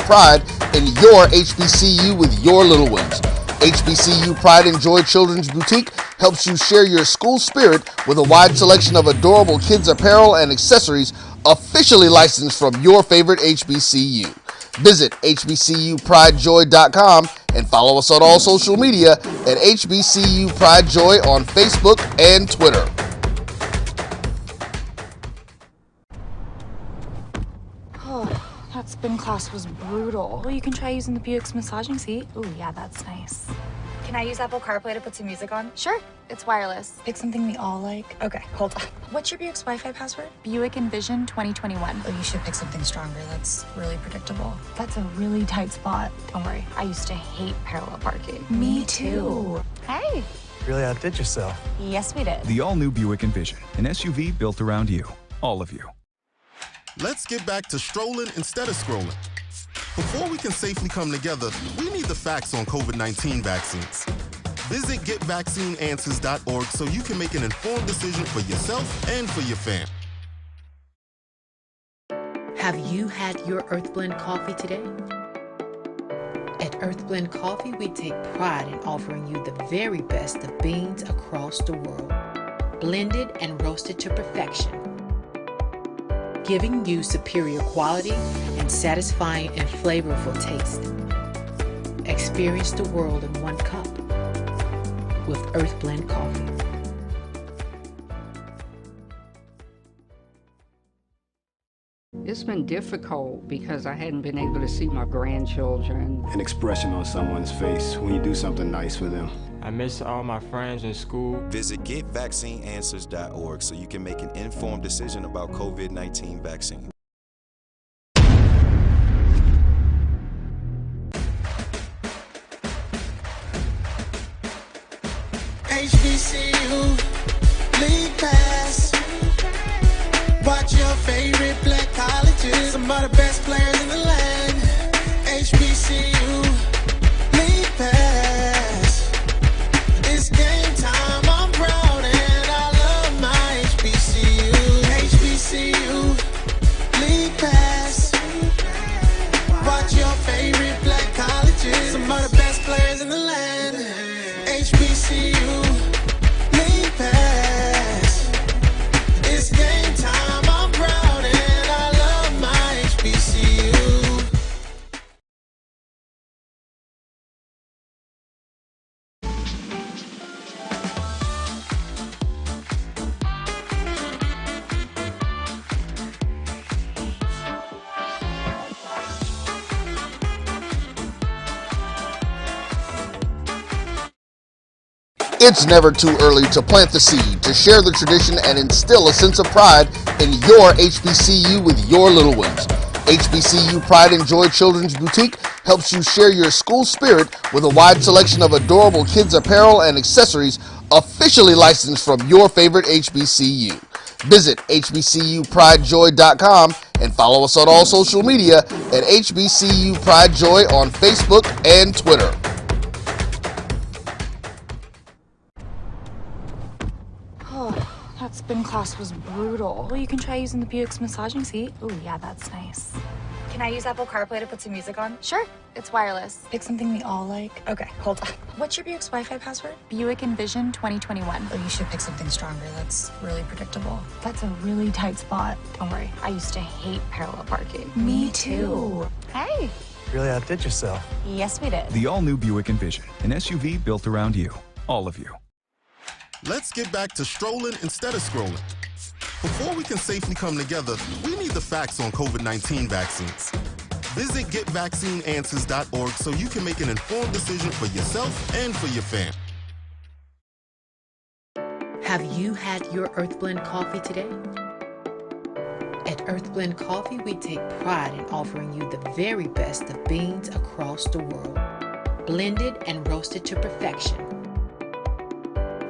pride in your HBCU with your little ones. HBCU Pride and Joy Children's Boutique helps you share your school spirit with a wide selection of adorable kids apparel and accessories officially licensed from your favorite HBCU. Visit hbcupridejoy.com and follow us on all social media at HBCU Pride Joy on Facebook and Twitter. That spin class was brutal. Well, you can try using the Buick's massaging seat. Ooh, yeah, that's nice. Can I use Apple CarPlay to put some music on? Sure, it's wireless. Pick something we all like. Okay, hold on. What's your Buick's Wi-Fi password? Buick Envision 2021. Oh, you should pick something stronger. That's really predictable. That's a really tight spot. Don't worry, I used to hate parallel parking. Me too. Hey. Really outdid yourself. Yes, we did. The all-new Buick Envision, an SUV built around you, all of you. Let's get back to strolling instead of scrolling. Before we can safely come together, we need the facts on COVID-19 vaccines. Visit getvaccineanswers.org so you can make an informed decision for yourself and for your fam. Have you had your Earthblend coffee today? At Earthblend Coffee, we take pride in offering you the very best of beans across the world, blended and roasted to perfection, giving you superior quality and satisfying and flavorful taste. Experience the world in one cup with Earthblend Coffee. It's been difficult because I hadn't been able to see my grandchildren. An expression on someone's face when you do something nice for them. I miss all my friends in school. Visit getvaccineanswers.org so you can make an informed decision about COVID-19 vaccine. HBCU League Pass. Watch your favorite black colleges. Some of the best players in the land. HBCU League Pass. It's game time. I'm proud and I love my HBCU. HBCU League Pass. Watch your favorite black colleges. Some of the best players in the land. HBCU League Pass. It's game time. I'm proud and I love my HBCU. It's never too early to plant the seed, to share the tradition, and instill a sense of pride in your HBCU with your little ones. HBCU Pride and Joy Children's Boutique helps you share your school spirit with a wide selection of adorable kids apparel and accessories officially licensed from your favorite HBCU. Visit hbcupridejoy.com and follow us on all social media at HBCU Pride Joy on Facebook and Twitter. That spin class was brutal. Well, you can try using the Buick's massaging seat. Ooh, yeah, that's nice. Can I use Apple CarPlay to put some music on? Sure, it's wireless. Pick something we all like. Okay, hold on. What's your Buick's Wi-Fi password? Buick Envision 2021. Oh, you should pick something stronger. That's really predictable. That's a really tight spot. Don't worry, I used to hate parallel parking. Me too. Hey. Really outdid yourself. Yes, we did. The all-new Buick Envision, an SUV built around you, all of you. Let's get back to strolling instead of scrolling. Before we can safely come together, we need the facts on COVID-19 vaccines. Visit getvaccineanswers.org so you can make an informed decision for yourself and for your fam. Have you had your Earthblend coffee today? At Earthblend Coffee, we take pride in offering you the very best of beans across the world, blended and roasted to perfection,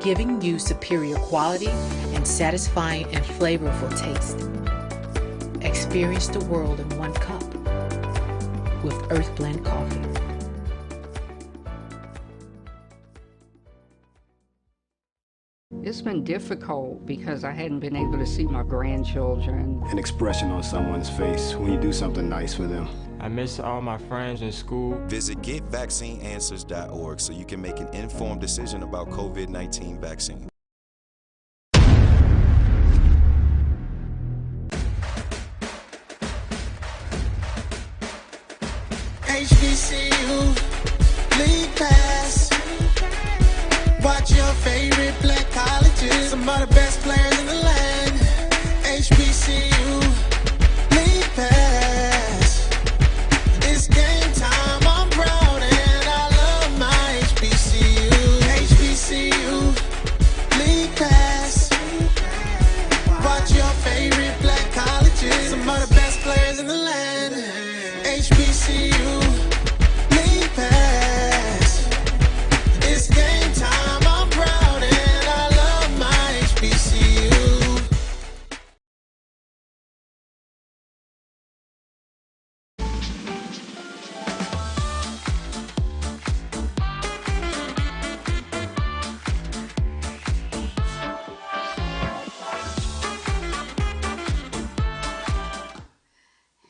giving you superior quality and satisfying and flavorful taste. Experience the world in one cup with Earthblend Coffee. It's been difficult because I hadn't been able to see my grandchildren. An expression on someone's face when you do something nice for them. I miss all my friends in school. Visit GetVaccineAnswers.org so you can make an informed decision about COVID-19 vaccine. HBCU League Pass. Watch your favorite black colleges. Some of the best players in the land. HBCU League Pass. It's game time. I'm proud and I love my HBCU. HBCU League Pass. Watch your favorite black colleges. Some of the best players in the land. HBCU League Pass. It's game time. I'm proud and I love my HBCU.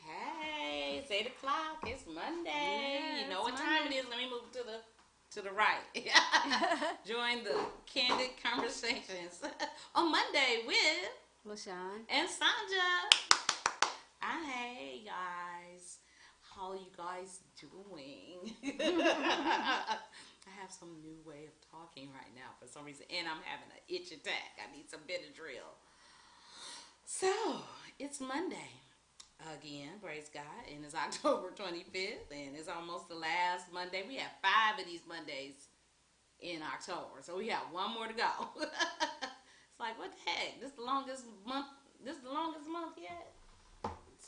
Hey, it's 8 o'clock. It's Monday. You know what time it is. Let me move to the right. Join the Candid Conversations on Monday with LaShawn and Sanja. Hey guys, how are you guys doing? I have some new way of talking right now for some reason, and I'm having an itch attack. I need some Benadryl. So it's Monday again, praise God, and it's October 25th, and it's almost the last Monday. We have 5 of these Mondays in October, so we have one more to go. It's like, what the heck? This is the longest month. This is the longest month yet.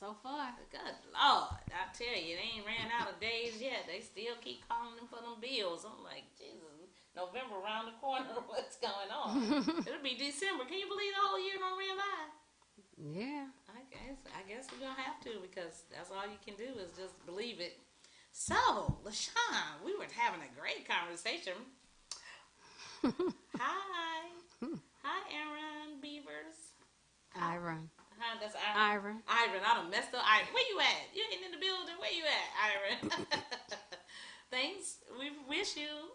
so far. Good Lord, I tell you, they ain't ran out of days yet. They still keep calling them for them bills. I'm like, Jesus, November around the corner. What's going on? It'll be December. Can you believe the whole year don't ran by? Yeah. I guess we're going to have to, because that's all you can do is just believe it. So, LaShawn, we were having a great conversation. Hi. Hi, Aaron Beavers. Iron. Hi, that's Iron. Iron, I done messed up. Iron, where you at? You ain't in the building. Where you at, Iron? Thanks. We wish you.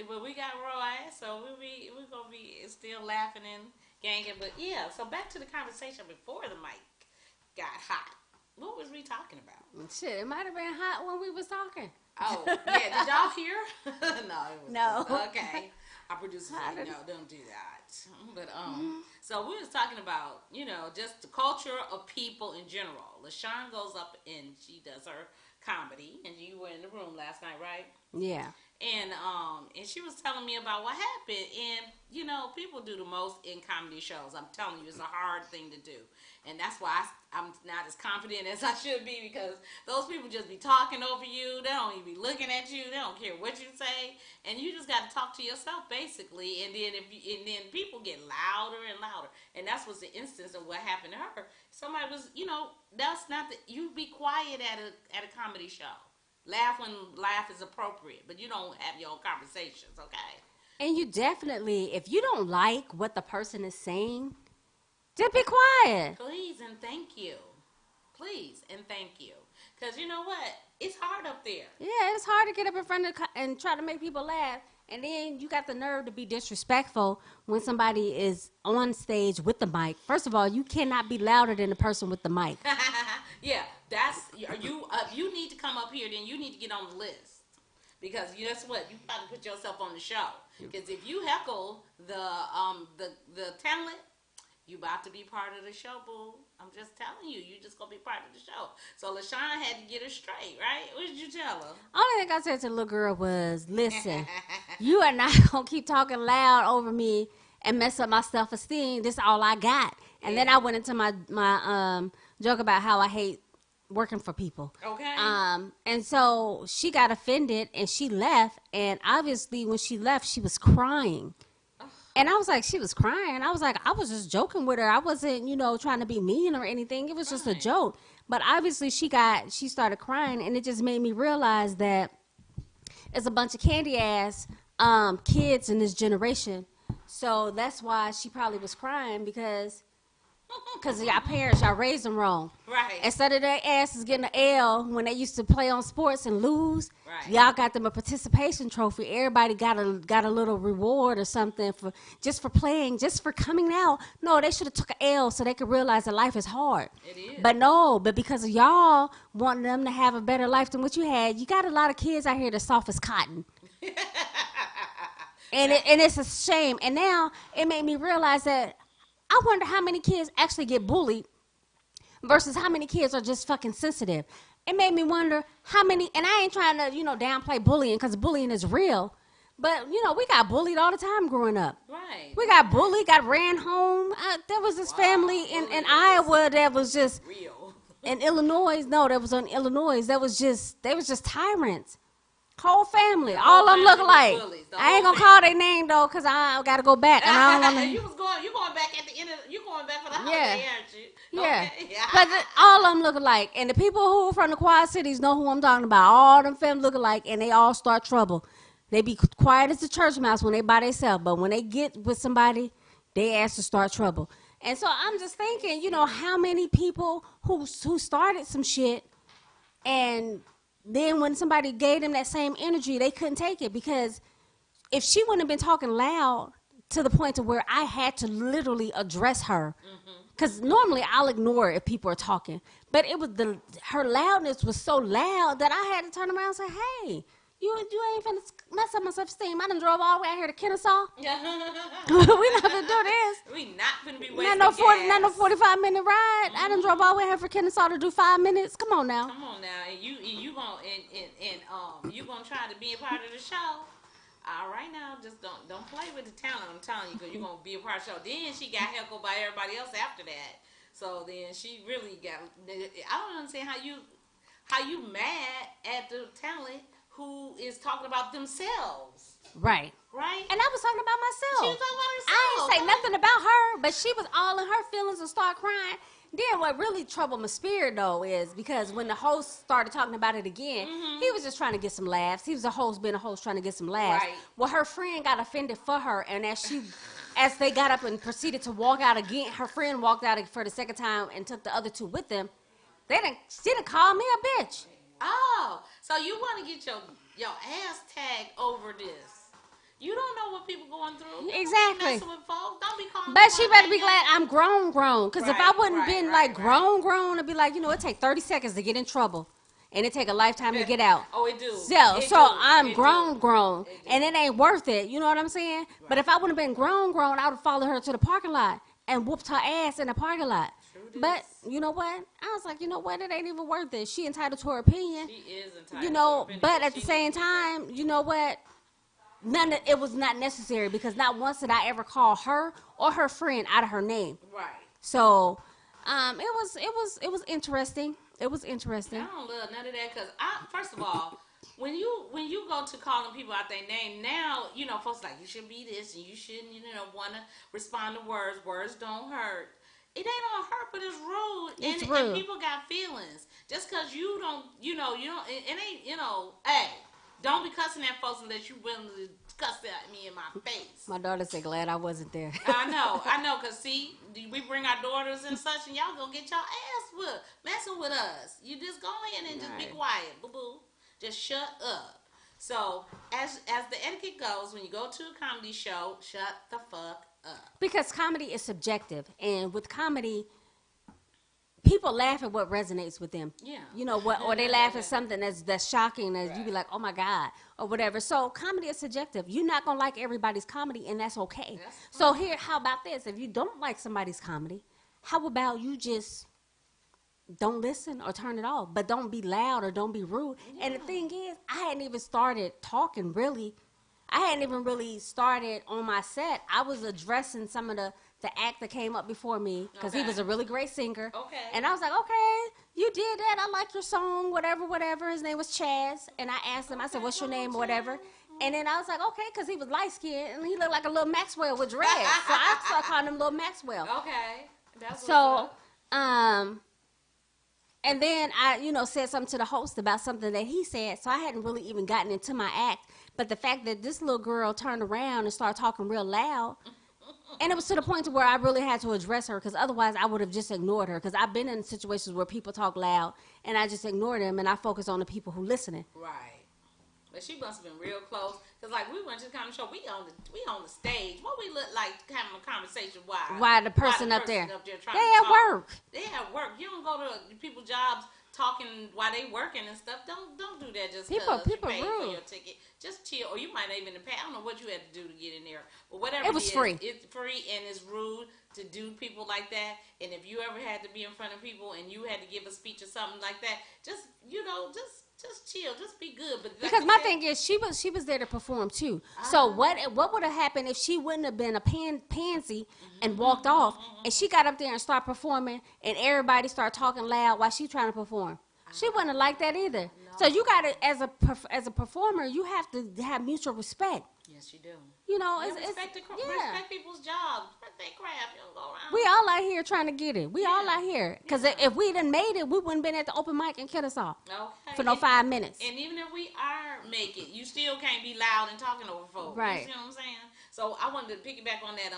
But we got Roy, so we're gonna be still laughing and ganging. But yeah, so back to the conversation before the mic got hot. What was we talking about? Shit, it might have been hot when we was talking. Oh, yeah. Did y'all hear? No. No. Okay. Our producer said, no, don't do that. But so we was talking about, just the culture of people in general. LaShawn goes up and she does her comedy, and you were in the room last night, right? Yeah. And she was telling me about what happened, and people do the most in comedy shows. I'm telling you, it's a hard thing to do, and that's why I'm not as confident as I should be, because those people just be talking over you. They don't even be looking at you. They don't care what you say, and you just got to talk to yourself basically. And then then people get louder and louder, and that's what's the instance of what happened to her. Somebody was, that's not you be quiet at a comedy show. Laugh when laugh is appropriate, but you don't have your own conversations, okay? And you definitely, if you don't like what the person is saying, just be quiet. Please and thank you. Please and thank you. Because you know what? It's hard up there. Yeah, it's hard to get up in front of and try to make people laugh. And then you got the nerve to be disrespectful when somebody is on stage with the mic. First of all, you cannot be louder than the person with the mic. Yeah, you need to come up here, then you need to get on the list. Because guess what? You got to put yourself on the show. Because if you heckle the talent, you about to be part of the show, boo. I'm just telling you, you just gonna be part of the show. So LaShawn had to get her straight, right? What did you tell her? Only thing I said to the little girl was, listen, you are not gonna keep talking loud over me and mess up my self-esteem. This is all I got. And then I went into my joke about how I hate working for people. Okay. And so she got offended and she left. And obviously when she left, she was crying. And I was like, she was crying. I was like, I was just joking with her. I wasn't, trying to be mean or anything. It was just a joke. But obviously she started crying, and it just made me realize that it's a bunch of candy ass kids in this generation. So that's why she probably was crying, because Because y'all parents, y'all raised them wrong. Right. Instead of their asses getting an L when they used to play on sports and lose, right. Y'all got them a participation trophy. Everybody got a little reward or something for playing, just for coming out. No, they should have took an L so they could realize that life is hard. It is. But because of y'all wanting them to have a better life than what you had, you got a lot of kids out here that's soft as cotton. And it's a shame. And now it made me realize that I wonder how many kids actually get bullied versus how many kids are just fucking sensitive. It made me wonder how many, and I ain't trying to, downplay bullying because bullying is real. But, we got bullied all the time growing up. Right. We got bullied, got ran home. There was this family in Iowa that was just, real. In Illinois, no, that was in Illinois. They was just tyrants. Whole family, all of them look alike. I ain't gonna call their name though, cause I gotta go back, and I don't want to. You going back at the end of, you going back for the holiday, aren't you? Yeah, Okay. but all of them look alike, and the people who are from the Quad Cities know who I'm talking about. All them families look alike, and they all start trouble. They be quiet as a church mouse when they by themselves, but when they get with somebody, they ask to start trouble. And so I'm just thinking, how many people who started some shit, and then when somebody gave them that same energy, they couldn't take it, because if she wouldn't have been talking loud to the point to where I had to literally address her, because normally I'll ignore if people are talking, but it was her loudness was so loud that I had to turn around and say, hey, you ain't finna mess up my self-esteem. I done drove all the way out here to Kennesaw. We not finna do this. We not finna be wasting not no gas. 45-minute ride. I done drove all the way out here for Kennesaw to do 5 minutes. Come on now. Come on now, and you gonna try to be a part of the show. All right now, just don't play with the talent. I'm telling you, because you're gonna be a part of the show. Then she got heckled by everybody else after that. So then she really got. I don't understand how you mad at the talent who is talking about themselves. Right. Right? And I was talking about myself. She was talking about herself. I ain't say nothing about her, but she was all in her feelings and started crying. Then what really troubled my spirit, though, is because when the host started talking about it again, he was just trying to get some laughs. He was being a host trying to get some laughs. Right. Well, her friend got offended for her, and as they got up and proceeded to walk out again, her friend walked out for the second time and took the other two with them. She done called me a bitch. Oh, so you want to get your ass tagged over this? You don't know what people going through. Exactly. Messing with folks. Don't be calling. But she better be glad I'm grown. Because if I wouldn't been grown, I'd be like, it take 30 seconds to get in trouble, and it take a lifetime to get out. Oh, it do. So I'm grown, and it ain't worth it. You know what I'm saying? Right. But if I would have been grown, I would have followed her to the parking lot and whooped her ass in the parking lot. But you know what? I was like, it ain't even worth it. She entitled to her opinion. She is entitled to her opinion. But at the same time, you know what? It was not necessary, because not once did I ever call her or her friend out of her name. Right. So, it was interesting. It was interesting. I don't love none of that, because first of all, when you go to calling people out their name, now folks like, you should be this and you shouldn't want to respond to words. Words don't hurt. It ain't on her, but it's rude. It's rude. And people got feelings. Just because you don't, it ain't, hey, don't be cussing at folks unless you willing to cuss at me in my face. My daughter said, glad I wasn't there. I know, because see, we bring our daughters and such, and y'all gonna get your ass whooped messing with us. You just go in and just be quiet, boo-boo. Just shut up. So, as the etiquette goes, when you go to a comedy show, shut the fuck up. Because comedy is subjective, and with comedy, people laugh at what resonates with them. Yeah. Or they laugh at something that's shocking, as you be like, oh my God, or whatever. So comedy is subjective. You're not gonna like everybody's comedy, and that's okay. So how about this? If you don't like somebody's comedy, how about you just don't listen or turn it off, but don't be loud or don't be rude. Yeah. And the thing is, I hadn't even started talking really. I hadn't even really started on my set. I was addressing some of the act that came up before me, because he was a really great singer. Okay. And I was like, okay, you did that. I like your song, whatever. His name was Chaz. And I asked him, I said, what's your name or whatever? And then I was like, okay, because he was light-skinned, and he looked like a little Maxwell with dreads. So I started calling him Little Maxwell. Okay. That's so, and then I, said something to the host about something that he said, so I hadn't really even gotten into my act. But the fact that this little girl turned around and started talking real loud, And it was to the point to where I really had to address her, because otherwise I would have just ignored her. Because I've been in situations where people talk loud and I just ignore them and I focus on the people who listening. Right. But she must have been real close, cause like we went to the comedy show, we on the stage. What we look like having a conversation? Why the person up there? Trying They to at talk. work. They at work. You don't go to people's jobs talking while they working and stuff. Don't do that just because you paid for your ticket. Just chill, or you might not even pay. I don't know what you had to do to get in there, but whatever it was free. It's free and it's rude to do people like that. And if you ever had to be in front of people and you had to give a speech or something like that, just chill, just be good. But like because my thing is, she was there to perform too. So what would have happened if she wouldn't have been a pansy and walked off, and she got up there and started performing, and everybody started talking loud while she trying to perform? She wouldn't have liked that either. No. So you got to, as a performer, you have to have mutual respect. Yes, you do. You know, respect people's jobs, respect their craft. You don't go around. We all out here trying to get it. We all out here. Because if we done made it, we wouldn't been at the open mic and kill us all. Okay. For no 5 minutes. And even if we are make it, you still can't be loud and talking over folks. Right. You see what I'm saying? So I wanted to piggyback on that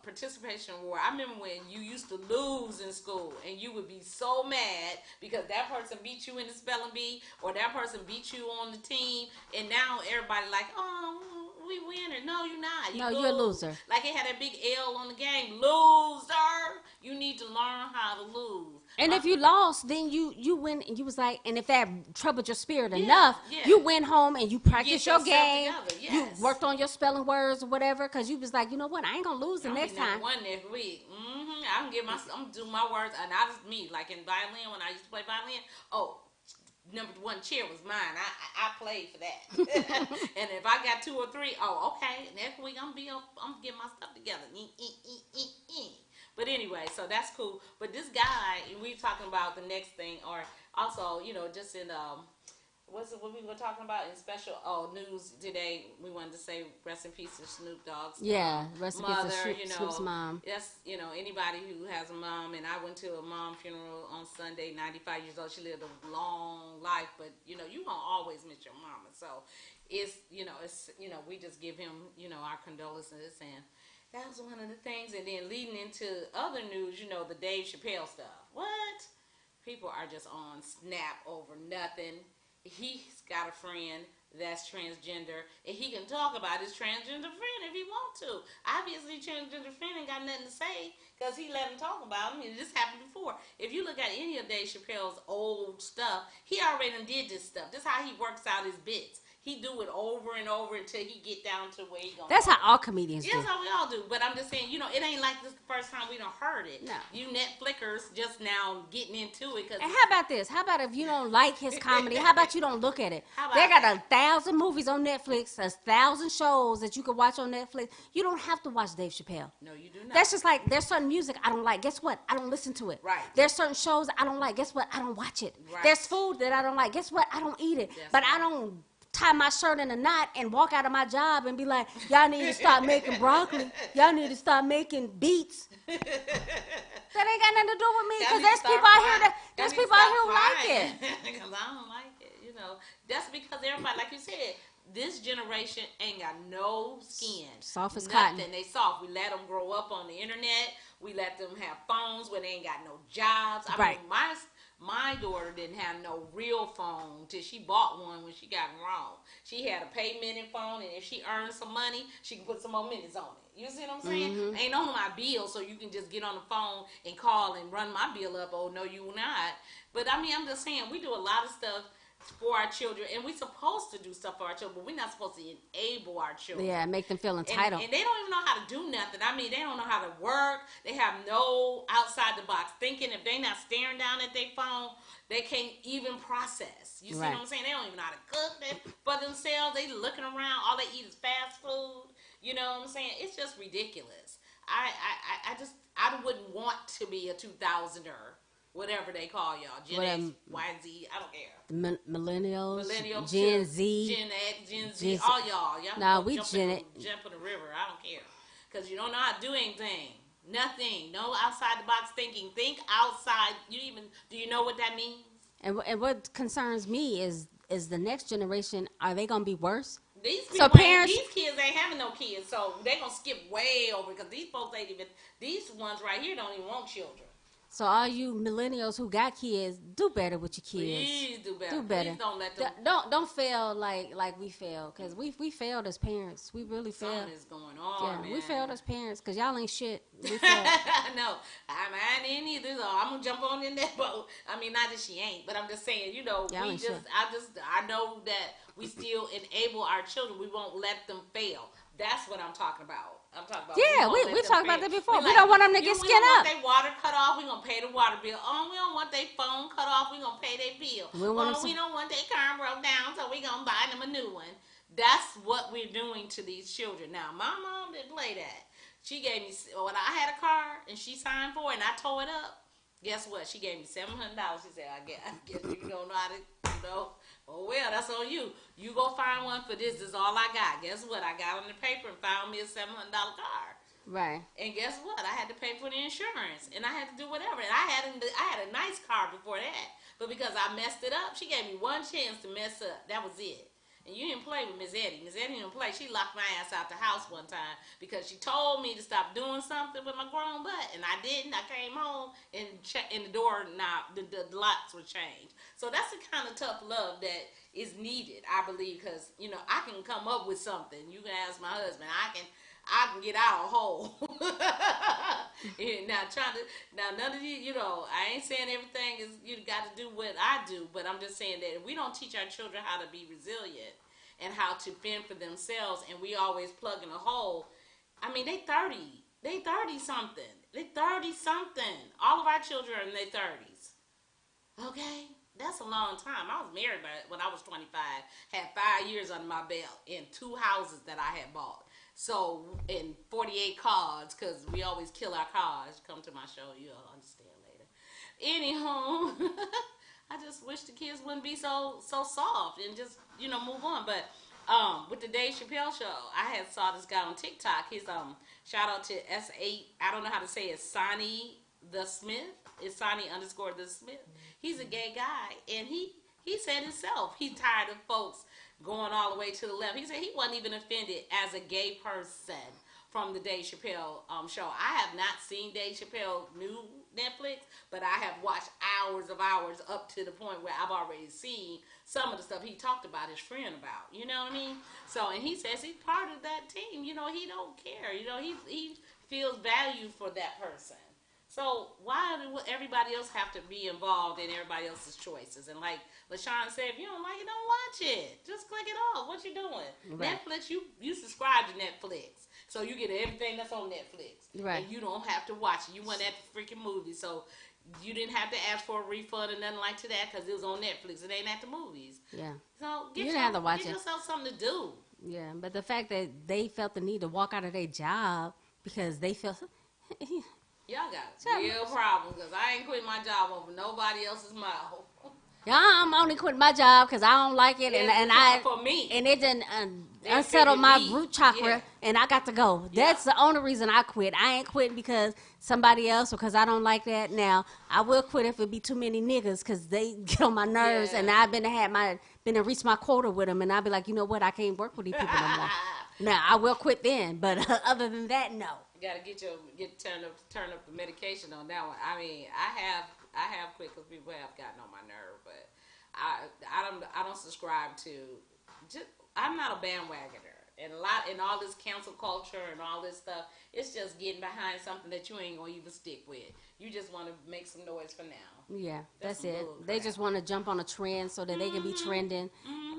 participation award. I remember when you used to lose in school and you would be so mad because that person beat you in the spelling bee or that person beat you on the team, and now everybody like, oh, we winner. No, you're not. You're a loser. Like it had a big L on the game. Loser. You need to learn how to lose. And if you lost, then you went, and you was like, and if that troubled your spirit enough, you went home and you practiced your game. Yes. You worked on your spelling words or whatever, because you was like, you know what, I ain't gonna lose the next time. One next week. I'm gonna do my words, and I just me like in violin when I used to play violin. Oh, number one chair was mine. I played for that. And if I got 2 or 3, okay. Next week I'm getting my stuff together. But anyway, so that's cool. But this guy, we talking about the next thing, or also, just in what we were talking about in special news today. We wanted to say rest in peace to Snoop Dogg's rest in mother. peace to Snoop's mom. That's anybody who has a mom, and I went to a mom funeral on Sunday. 95 years old. She lived a long life, but you gonna always miss your mama. So it's we just give him our condolences, and that was one of the things. And then leading into other news, the Dave Chappelle stuff. What? People are just on snap over nothing. He's got a friend that's transgender, and he can talk about his transgender friend if he wants to. Obviously, transgender friend ain't got nothing to say because he let him talk about him. This happened before. If you look at any of Dave Chappelle's old stuff, he already did this stuff. This is how he works out his bits. He do it over and over until he get down to where he going. That's how all comedians do. That's how we all do. But I'm just saying, it ain't like this the first time we done heard it. No. You Netflickers just now getting into it. And how about this? How about if you don't like his comedy? How about you don't look at it? They got 1,000 movies on Netflix, 1,000 shows that you can watch on Netflix. You don't have to watch Dave Chappelle. No, you do not. That's just like, there's certain music I don't like. Guess what? I don't listen to it. Right. There's certain shows I don't like. Guess what? I don't watch it. Right. There's food that I don't like. Guess what? I don't eat it. But I don't tie my shirt in a knot and walk out of my job and be like, y'all need to stop making broccoli. Y'all need to stop making beets. That ain't got nothing to do with me, because there's people out here who like it. Because I don't like it, That's because everybody, like you said, this generation ain't got no skin. Soft as nothing. Cotton. They soft. We let them grow up on the internet. We let them have phones when they ain't got no jobs. I mean, my daughter didn't have no real phone till she bought one when she got wrong. She had a pay minute phone, and if she earned some money, she can put some more minutes on it. You see what I'm saying? Mm-hmm. Ain't on my bill, so you can just get on the phone and call and run my bill up. Oh, no, you not. But, I mean, I'm just saying, we do a lot of stuff for our children, and we're supposed to do stuff for our children, but we're not supposed to enable our children. Yeah, make them feel entitled. And they don't even know how to do nothing. I mean, they don't know how to work. They have no outside the box thinking. If they're not staring down at their phone, they can't even process. You see what I'm saying? They don't even know how to cook for themselves. They looking around. All they eat is fast food. You know what I'm saying? It's just ridiculous. I wouldn't want to be a 2000er. Whatever they call y'all, Gen X, Y, Z, I don't care. Millennials, Millennials, Gen Z, Gen X, Gen Z, all y'all. Nah, we jump in the river. I don't care, because you don't know how to do anything. Nothing. No outside the box thinking. Think outside. Do you know what that means? And what concerns me is the next generation. Are they gonna be worse? These So people parents, these kids ain't having no kids, so they gonna skip way over because these folks ain't even. These ones right here don't even want children. so all you millennials who got kids, do better with your kids. Please do better. Do better. Please don't let them. Don't fail like we failed, because we failed as parents. We really failed. Something is going on, man. We failed as parents because y'all ain't shit. We failed. No, I ain't either. So I'm gonna jump on in that boat. I mean, not that she ain't, but I'm just saying, Y'all ain't shit. I know that we still enable our children. We won't let them fail. That's what I'm talking about. Yeah, we talked about that before. We don't want them to get skinned up. We don't want their water cut off. We gonna pay the water bill. Oh, we don't want their phone cut off. We gonna pay their bill. We don't want their car broke down, so we gonna buy them a new one. That's what we're doing to these children. Now, my mom didn't play that. She gave me, when I had a car and she signed for it and I tore it up, guess what? She gave me $700. She said, I guess you don't know how to, oh, well, that's on you. You go find one for this. This is all I got. Guess what? I got on the paper and found me a $700 car. Right. And guess what? I had to pay for the insurance, and I had to do whatever. And I had a nice car before that, but because I messed it up, she gave me one chance to mess up. That was it. And you didn't play with Miss Eddie. Miss Eddie didn't play. She locked my ass out the house one time because she told me to stop doing something with my grown butt, and I didn't. I came home and the door knob, the locks were changed. So that's the kind of tough love that is needed, I believe, because I can come up with something. You can ask my husband. I can get out a hole. Now none of you, I ain't saying everything is you got to do what I do, but I'm just saying that if we don't teach our children how to be resilient and how to fend for themselves, and we always plug in a hole, I mean, they 30 something. They 30 something. All of our children are in their 30s. Okay? That's a long time. I was married when I was 25, had 5 years under my belt in 2 houses that I had bought. So, in 48 cars, because we always kill our cars. Come to my show, you'll understand later. Anyhow, I just wish the kids wouldn't be so soft and just, move on. But with the Dave Chappelle show, I had saw this guy on TikTok. He's shout out to S8. I don't know how to say it. Sonny the Smith. It's Sonny_the Smith. He's a gay guy, and he said himself he's tired of folks going all the way to the left. He said he wasn't even offended as a gay person from the Dave Chappelle show. I have not seen Dave Chappelle new Netflix, but I have watched hours up to the point where I've already seen some of the stuff he talked about his friend about. You know what I mean? So, and he says he's part of that team. He don't care. He feels valued for that person. So why do everybody else have to be involved in everybody else's choices? And like LaShawn said, if you don't like it, don't watch it. Just click it off. What you doing? Right. Netflix, you subscribe to Netflix. So you get everything that's on Netflix. Right. And you don't have to watch it. You went at the freaking movie. So you didn't have to ask for a refund or nothing like that because it was on Netflix. It ain't at the movies. Yeah. So get yourself something to do. Yeah, but the fact that they felt the need to walk out of their job because they felt... Y'all got real problems because I ain't quitting my job over nobody else's mouth. Yeah, I'm only quitting my job because I don't like it, for me, and it didn't unsettle my root chakra, and I got to go. Yeah. That's the only reason I quit. I ain't quitting because somebody else or because I don't like that. Now I will quit if it be too many niggas because they get on my nerves, and I've been to reach my quota with them, and I'll be like, you know what, I can't work with these people no more. Now I will quit then, but other than that, no. You gotta turn up the medication on that one. I mean, I have quit because people have gotten on my nerve, but I don't subscribe to. I'm not a bandwagoner, and all this cancel culture and all this stuff. It's just getting behind something that you ain't gonna even stick with. You just want to make some noise for now. Yeah, that's it. They just want to jump on a trend so that they can be trending,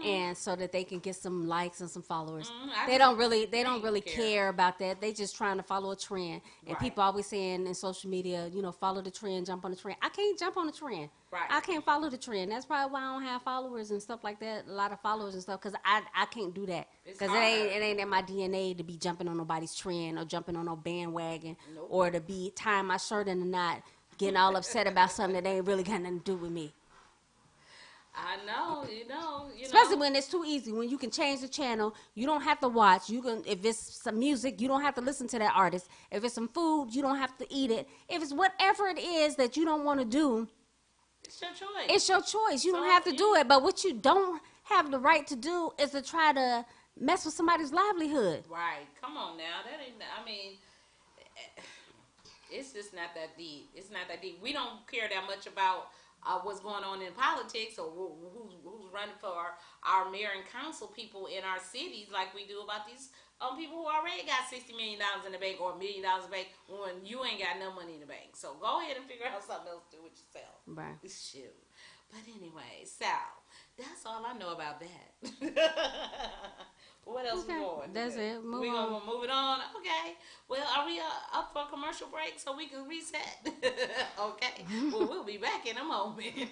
and so that they can get some likes and some followers. They don't really care about that. They just trying to follow a trend. And people always saying in social media, follow the trend, jump on the trend. I can't jump on the trend. Right. I can't follow the trend. That's probably why I don't have followers and stuff like that. A lot of followers and stuff because I can't do that because it ain't in my DNA to be jumping on nobody's trend or jumping on no bandwagon or to be tying my shirt in a knot, getting all upset about something that ain't really got nothing to do with me. I know, Especially when it's too easy. When you can change the channel, you don't have to watch. You can, if it's some music, you don't have to listen to that artist. If it's some food, you don't have to eat it. If it's whatever it is that you don't want to do, it's your choice. It's your choice. You don't have to do it. But what you don't have the right to do is to try to mess with somebody's livelihood. Right. Come on now. That ain't. I mean, it's just not that deep. It's not that deep. We don't care that much about what's going on in politics or who's running for our mayor and council people in our cities like we do about these people who already got $60 million in the bank or $1 million in the bank when you ain't got no money in the bank. So go ahead and figure out something else to do with yourself. Right. Shoot. But anyway, Sal, that's all I know about that. What else we going? That's it. We gonna move it on. Okay. Well, are we up for a commercial break so we can reset? Okay. Well, we'll be back in a moment.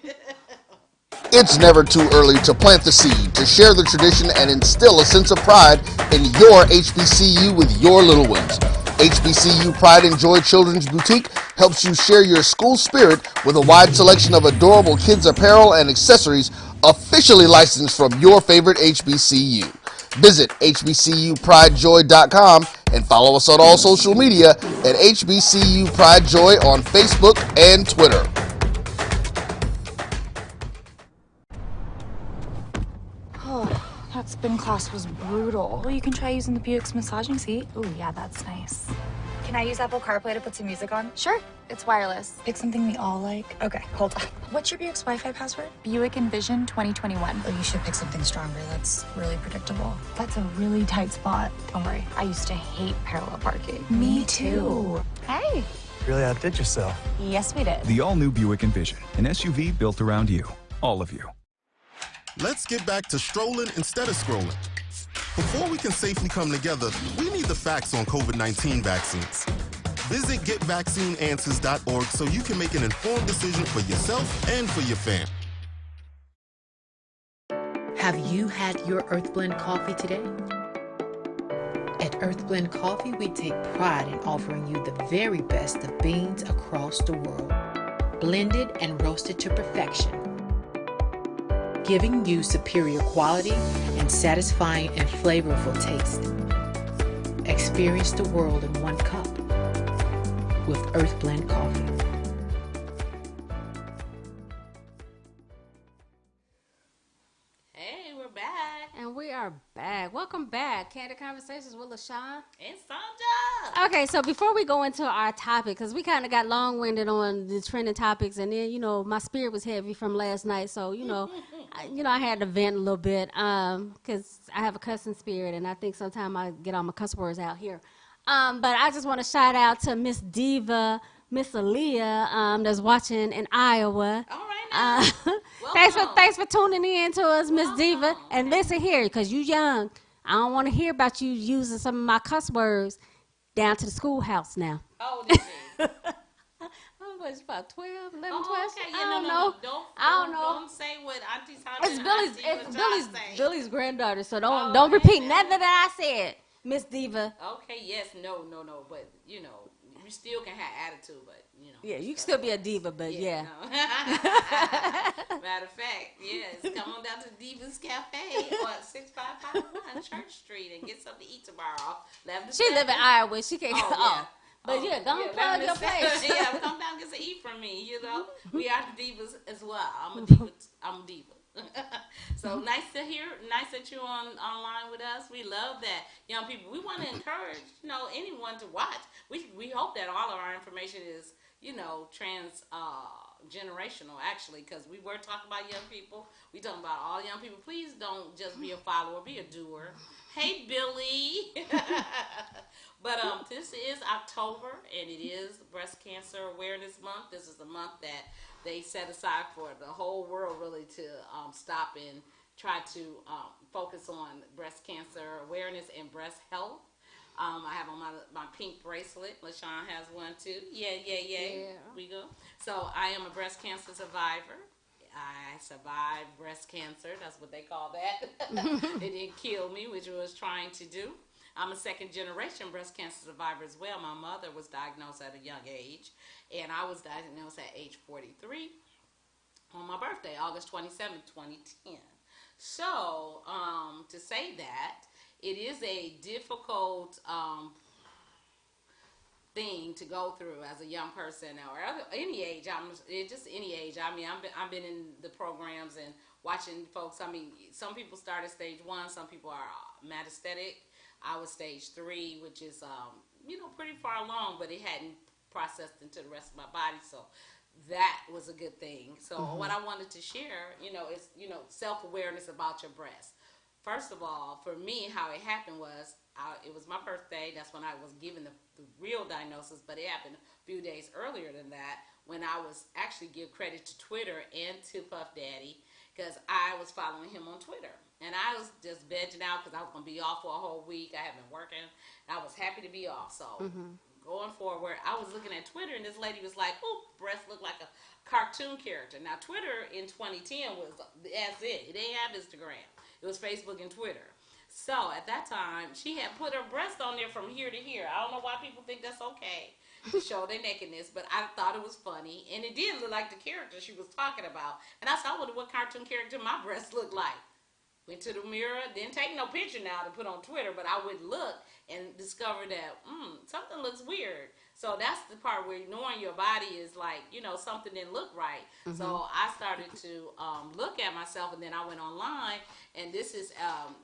It's never too early to plant the seed, to share the tradition, and instill a sense of pride in your HBCU with your little ones. HBCU Pride and Joy Children's Boutique helps you share your school spirit with a wide selection of adorable kids apparel and accessories officially licensed from your favorite HBCU. Visit hbcupridejoy.com and follow us on all social media at HBCU Pride Joy on Facebook and Twitter. That spin class was brutal. Well, you can try using the Buick's massaging seat. Ooh, yeah, that's nice. Can I use Apple CarPlay to put some music on? Sure, it's wireless. Pick something we all like. Okay, hold on. What's your Buick's Wi-Fi password? Buick Envision 2021. Oh, you should pick something stronger. That's really predictable. That's a really tight spot. Don't worry, I used to hate parallel parking. Me too. Hey. Really outdid yourself. Yes, we did. The all-new Buick Envision, an SUV built around you. All of you. Let's get back to strolling instead of scrolling. Before we can safely come together, we need the facts on COVID-19 vaccines. Visit getvaccineanswers.org so you can make an informed decision for yourself and for your family. Have you had your Earthblend coffee today? At Earthblend Coffee, we take pride in offering you the very best of beans across the world, blended and roasted to perfection, giving you superior quality and satisfying and flavorful taste. Experience the world in one cup with Earthblend Coffee. Hey, we're back. And we are back. Welcome back. Candid Conversations with LaShawn. And Sandra. Okay, so before we go into our topic, because we kind of got long-winded on the trending topics, and then, my spirit was heavy from last night, so, I had to vent a little bit, because I have a cussing spirit, and I think sometimes I get all my cuss words out here. But I just want to shout out to Miss Diva, Miss Aaliyah, that's watching in Iowa. All right, thanks for tuning in to us, Miss Diva. And listen here, because you young, I don't want to hear about you using some of my cuss words down to the schoolhouse now. How old is she? It's about 12, 11, 12. Okay. Yeah, I don't know. Don't say what Auntie Sandra. It's Billy's granddaughter, so don't repeat nothing that I said, Miss Diva. Okay, yes, no, but you still can have attitude, but Yeah, you can still be a diva, but yeah. No. Matter of fact, yes, come on down to Diva's Cafe on 6551 Church Street and get something to eat tomorrow. She live in Iowa. She can't. But go and plug your place. Yeah, come down and get some eat from me. We are the divas as well. I'm a diva. So nice that you're online with us. We love that, young people. We want to encourage anyone to watch. We hope that all of our information is generational, actually, because we were talking about young people. We talking about all young people. Please don't just be a follower, be a doer. Hey, Billy. But this is October, and it is Breast Cancer Awareness Month. This is the month that they set aside for the whole world really to stop and try to focus on breast cancer awareness and breast health. I have on my pink bracelet. LaShawn has one too. Yeah. We go. So I am a breast cancer survivor. I survived breast cancer. That's what they call that. It didn't kill me, which it was trying to do. I'm a second-generation breast cancer survivor as well. My mother was diagnosed at a young age, and I was diagnosed at age 43 on my birthday, August 27, 2010. So, to say that, it is a difficult thing to go through as a young person or any age. Just any age. I mean, I've been in the programs and watching folks. I mean, some people start at stage 1, some people are metastatic. I was stage 3, which is, pretty far along, but it hadn't processed into the rest of my body. So that was a good thing. So what I wanted to share, is, self-awareness about your breast. First of all, for me, how it happened was, it was my birthday. That's when I was given the real diagnosis, but it happened a few days earlier than that, when I was actually give credit to Twitter and to Puff Daddy, because I was following him on Twitter. And I was just vegging out because I was going to be off for a whole week. I had been working. And I was happy to be off. So going forward, I was looking at Twitter, and this lady was like, "Oh, breasts look like a cartoon character." Now, Twitter in 2010 was, that's it. It didn't have Instagram. It was Facebook and Twitter. So at that time, she had put her breast on there from here to here. I don't know why people think that's okay to show their nakedness, but I thought it was funny, and it did look like the character she was talking about. And I said, I wonder what cartoon character my breasts look like. Went to the mirror, didn't take no picture now to put on Twitter, but I would look and discover that something looks weird. So that's the part where knowing your body is like, something didn't look right. So I started to look at myself, and then I went online, and this is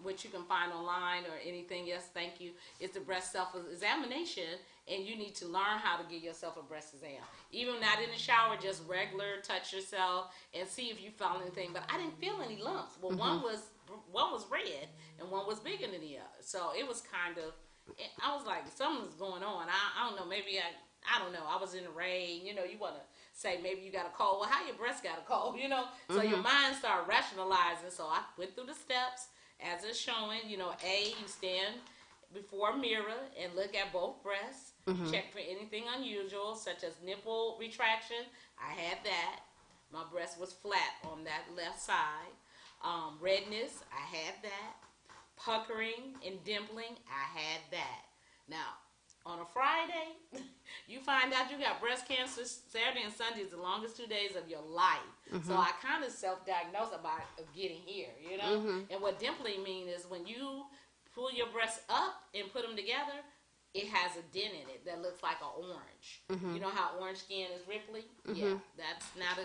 what you can find online or anything. Yes, thank you. It's the breast self-examination, and you need to learn how to give yourself a breast exam. Even not in the shower, just regular, touch yourself and see if you found anything. But I didn't feel any lumps. Well, one was red and one was bigger than the other. So it was kind of, I was like, something's going on. I don't know, maybe I don't know. I was in the rain. You want to say maybe you got a cold. Well, how your breast got a cold, So your mind started rationalizing. So I went through the steps as it's showing. You stand before a mirror and look at both breasts. Check for anything unusual, such as nipple retraction. I had that. My breast was flat on that left side. Redness, I had that. Puckering and dimpling, I had that. Now, on a Friday, you find out you got breast cancer. Saturday and Sunday is the longest 2 days of your life. So I kind of self-diagnosed about getting here, And what dimpling means is when you pull your breasts up and put them together, it has a dent in it that looks like an orange. You know how orange skin is ripply? Yeah, that's not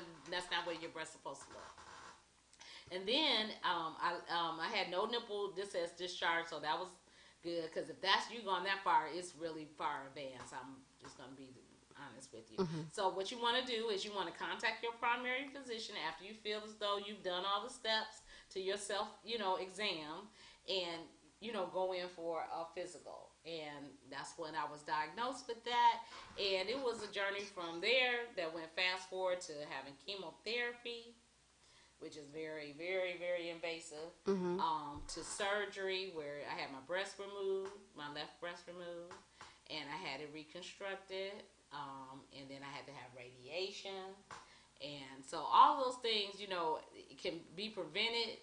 what your breast's supposed to look. And then I had no nipple discharge, so that was good, because if that's you going that far, it's really far advanced. I'm just going to be honest with you. So what you want to do is you want to contact your primary physician after you feel as though you've done all the steps to your self, exam, and go in for a physical. And that's when I was diagnosed with that. And it was a journey from there that went fast forward to having chemotherapy, which is very, very, very invasive, to surgery where I had my breast removed, my left breast removed, and I had it reconstructed, and then I had to have radiation. And so all those things, it can be prevented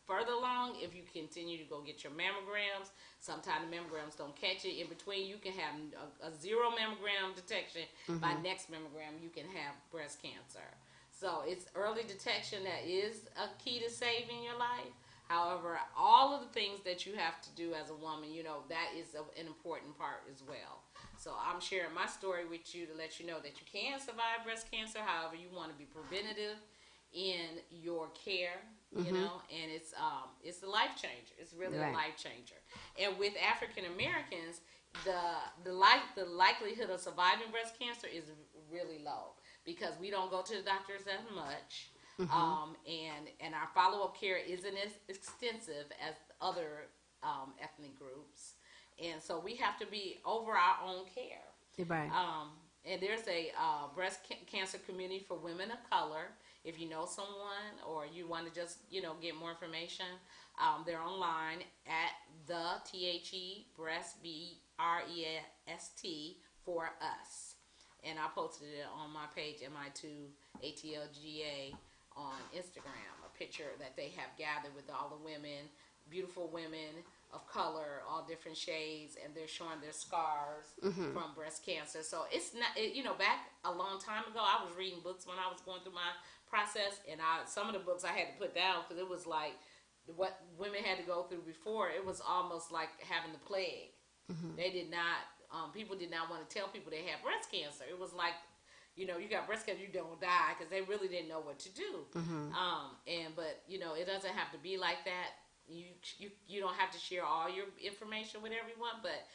further along if you continue to go get your mammograms. Sometimes the mammograms don't catch it. In between, you can have a 0 mammogram detection. By next mammogram, you can have breast cancer. So it's early detection that is a key to saving your life. However, all of the things that you have to do as a woman, that is an important part as well. So I'm sharing my story with you to let you know that you can survive breast cancer. However, you want to be preventative in your care, and it's a life changer. It's really a life changer. And with African Americans, the likelihood of surviving breast cancer is really low, because we don't go to the doctors as much, and our follow-up care isn't as extensive as other ethnic groups, and so we have to be over our own care. Right. And there's a breast cancer community for women of color. If you know someone or you want to just get more information, they're online at the breast BREST for us. And I posted it on my page, MI2ATLGA, on Instagram, a picture that they have gathered with all the women, beautiful women of color, all different shades, and they're showing their scars from breast cancer. So it's not, back a long time ago, I was reading books when I was going through my process, and some of the books I had to put down because it was like what women had to go through before. It was almost like having the plague. They did not, people did not want to tell people they had breast cancer. It was like, you know, you got breast cancer, you don't die, because they really didn't know what to do. But you know, it doesn't have to be like that. You don't have to share all your information with everyone, but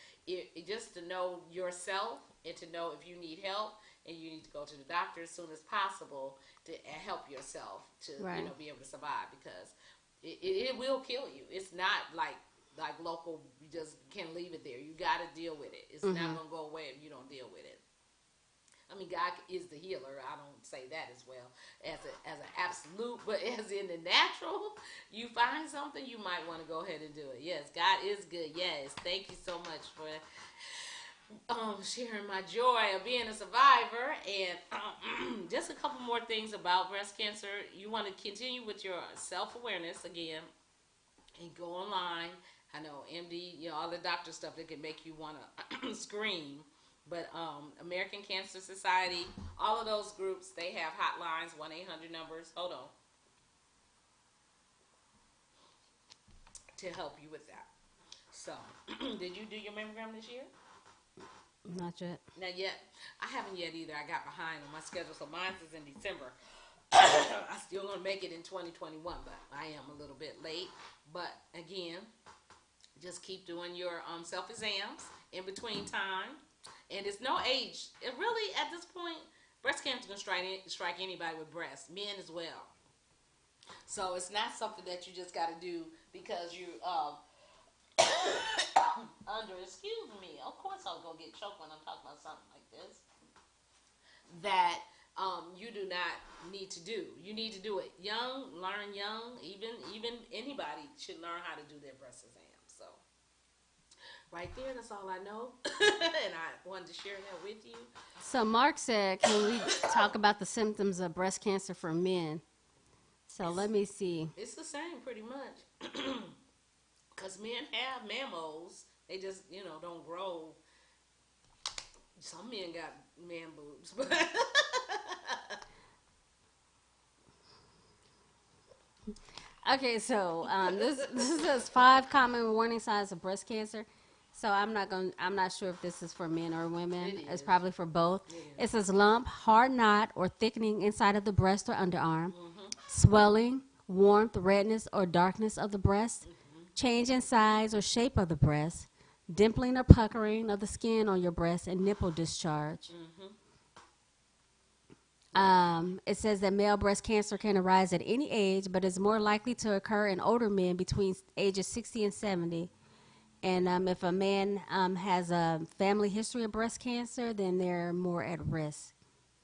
just to know yourself and to know if you need help and you need to go to the doctor as soon as possible to help yourself to you know, be able to survive, because it will kill you. It's not like local, you just can't leave it there. You got to deal with it. It's not going to go away if you don't deal with it. I mean, God is the healer. I don't say that as well as an absolute, but as in the natural, you find something, you might want to go ahead and do it. Yes, God is good. Yes, thank you so much for sharing my joy of being a survivor. And just a couple more things about breast cancer. You want to continue with your self-awareness again and go online. I know MD, you know, all the doctor stuff that can make you want to scream. But American Cancer Society, all of those groups, they have hotlines, 1-800 numbers. Hold on. To help you with that. So, did you do your mammogram this year? Not yet. Not yet. I haven't yet either. I got behind on my schedule, so mine is in December. I still gonna make it in 2021, but I am a little bit late. But again, just keep doing your self exams in between time. And it's no age. It really, at this point, breast cancer can strike anybody with breast, men as well. So it's not something that you just got to do because you excuse me. Of course I'm going to get choked when I'm talking about something like this. That you do not need to do. You need to do it young, learn young. Even anybody should learn how to do their breast exam. So right there, that's all I know. And I wanted to share that with you. So Mark said, can we talk about the symptoms of breast cancer for men? So let me see. It's the same pretty much. Because men have mammos. They just, you know, don't grow. Some men got man boobs. But okay, so this says 5 common warning signs of breast cancer. So I'm not sure if this is for men or women. It's probably for both. It says lump, hard knot, or thickening inside of the breast or underarm, swelling, warmth, redness, or darkness of the breast, change in size or shape of the breast, dimpling or puckering of the skin on your breast, and nipple discharge. It says that male breast cancer can arise at any age, but is more likely to occur in older men between ages 60 and 70. And if a man has a family history of breast cancer, then they're more at risk.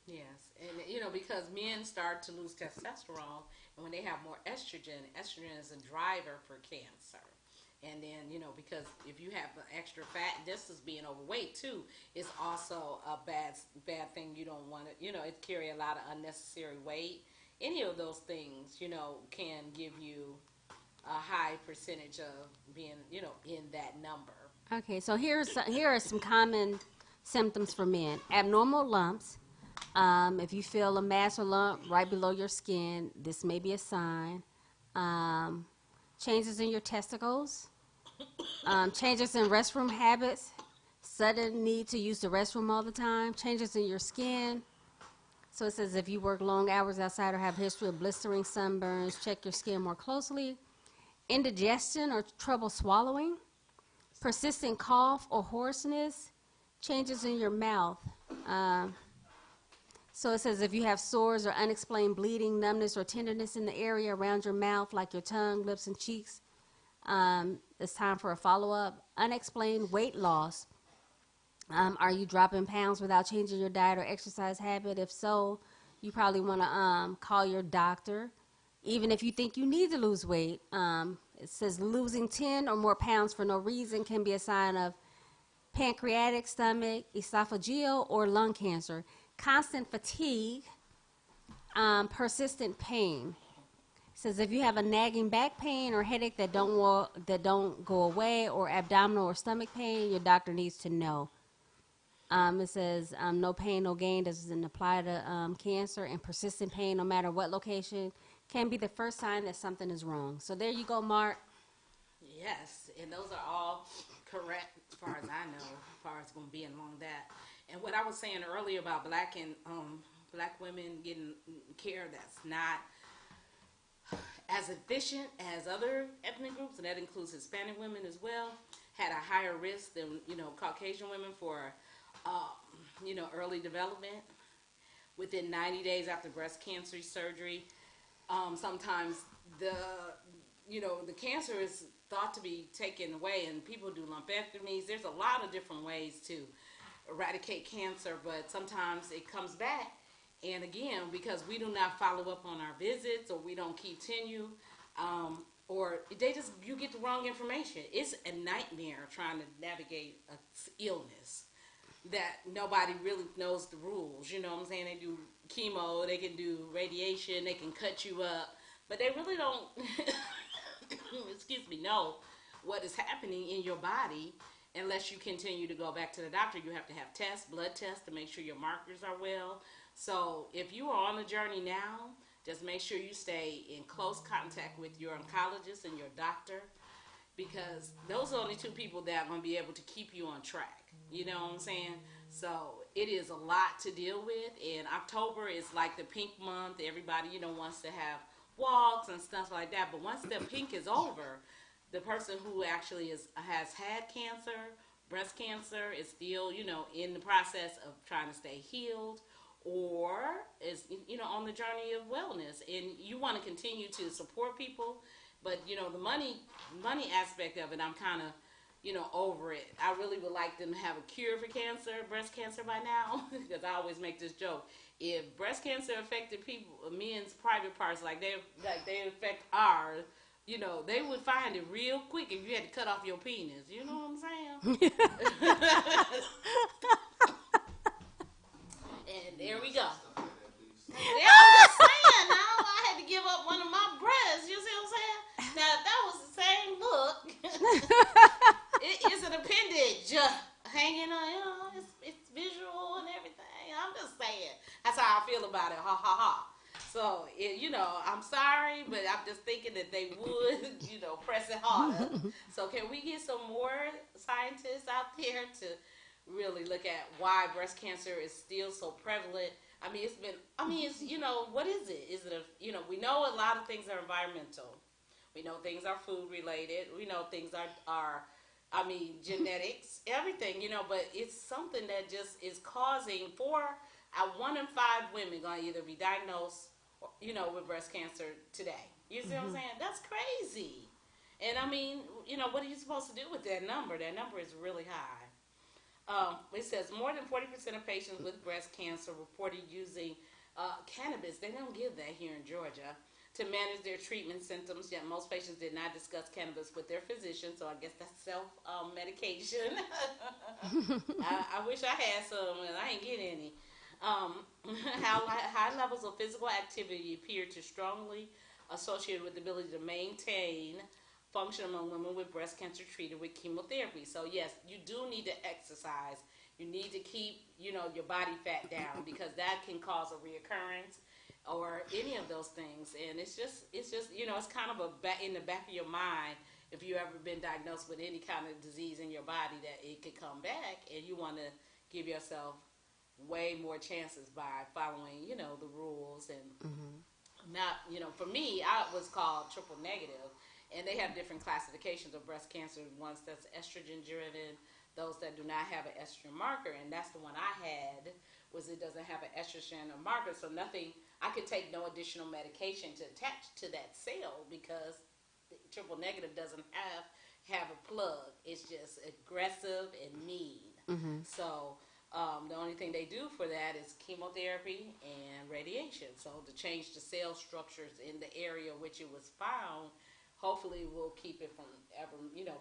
Yes, and you know, because men start to lose testosterone, and when they have more estrogen is a driver for cancer. And then, you know, because if you have extra fat, this is being overweight too, is also a bad thing. You don't want to, you know, it carry a lot of unnecessary weight. Any of those things, you know, can give you a high percentage of being, you know, in that number. Okay, so here are some common symptoms for men. Abnormal lumps. If you feel a mass or lump right below your skin, this may be a sign. Changes in your testicles. Changes in restroom habits. Sudden need to use the restroom all the time. Changes in your skin. So it says if you work long hours outside or have a history of blistering, sunburns, check your skin more closely. Indigestion or trouble swallowing, persistent cough or hoarseness, changes in your mouth. So it says if you have sores or unexplained bleeding, numbness, or tenderness in the area around your mouth, like your tongue, lips, and cheeks, it's time for a follow-up. Unexplained weight loss. Are you dropping pounds without changing your diet or exercise habit? If so, you probably want to call your doctor. Even if you think you need to lose weight, it says losing 10 or more pounds for no reason can be a sign of pancreatic, stomach, esophageal, or lung cancer. Constant fatigue, persistent pain. It says if you have a nagging back pain or headache that don't go away, or abdominal or stomach pain, your doctor needs to know. It says no pain, no gain doesn't apply to cancer, and persistent pain, no matter what location, can be the first sign that something is wrong. So there you go, Mark. Yes, and those are all correct as far as I know, as far as going to be along that. And what I was saying earlier about black women getting care that's not as efficient as other ethnic groups, and that includes Hispanic women as well, had a higher risk than, Caucasian women for, early development within 90 days after breast cancer surgery. Sometimes the cancer is thought to be taken away, and people do lumpectomies. There's a lot of different ways to eradicate cancer, but sometimes it comes back. And again, because we do not follow up on our visits, or we don't continue, or you get the wrong information. It's a nightmare trying to navigate an illness that nobody really knows the rules. You know what I'm saying? They do chemo, they can do radiation, they can cut you up, but they really don't, know what is happening in your body unless you continue to go back to the doctor. You have to have blood tests to make sure your markers are well. So if you are on a journey now, just make sure you stay in close contact with your oncologist and your doctor, because those are the only two people that are going to be able to keep you on track. You know what I'm saying? So it is a lot to deal with, and October is like the pink month. Everybody, wants to have walks and stuff like that. But once the pink is over, the person who actually has had cancer, breast cancer, is still, in the process of trying to stay healed, or is, on the journey of wellness. And you want to continue to support people, but, the money aspect of it, I'm kind of, over it. I really would like them to have a cure for breast cancer by now, because I always make this joke. If breast cancer affected men's private parts like they affect ours, they would find it real quick if you had to cut off your penis. You know what I'm saying? And there we go. Yeah, I'm just saying, now I had to give up one of my breasts. You see what I'm saying? Now, if that was the same look, it is an appendage hanging on, it's visual and everything. I'm just saying. That's how I feel about it. Ha, ha, ha. So, I'm sorry, but I'm just thinking that they would, press it harder. So can we get some more scientists out there to really look at why breast cancer is still so prevalent? What is it? Is it we know a lot of things are environmental. We know things are food related. We know things are genetics, everything, but it's something that just is causing 1 in 5 women going to either be diagnosed, with breast cancer today. You see what I'm saying? That's crazy. And what are you supposed to do with that number? That number is really high. It says more than 40% of patients with breast cancer reported using cannabis. They don't give that here in Georgia to manage their treatment symptoms. Yet most patients did not discuss cannabis with their physician, so I guess that's self-medication. I wish I had some, and I ain't get any. High levels of physical activity appear to strongly associated with the ability to maintain function among women with breast cancer treated with chemotherapy. So yes, you do need to exercise. You need to keep, your body fat down, because that can cause a reoccurrence or any of those things. And it's just, it's kind of in the back of your mind, if you ever been diagnosed with any kind of disease in your body, that it could come back, and you want to give yourself way more chances by following, the rules. And not, for me, I was called triple negative. And they have different classifications of breast cancer. Ones that's estrogen driven, those that do not have an estrogen marker. And that's the one I had, was it doesn't have an estrogen marker. So nothing, I could take no additional medication to attach to that cell, because the triple negative doesn't have a plug. It's just aggressive and mean. So the only thing they do for that is chemotherapy and radiation. So to change the cell structures in the area which it was found, hopefully we'll keep it from ever,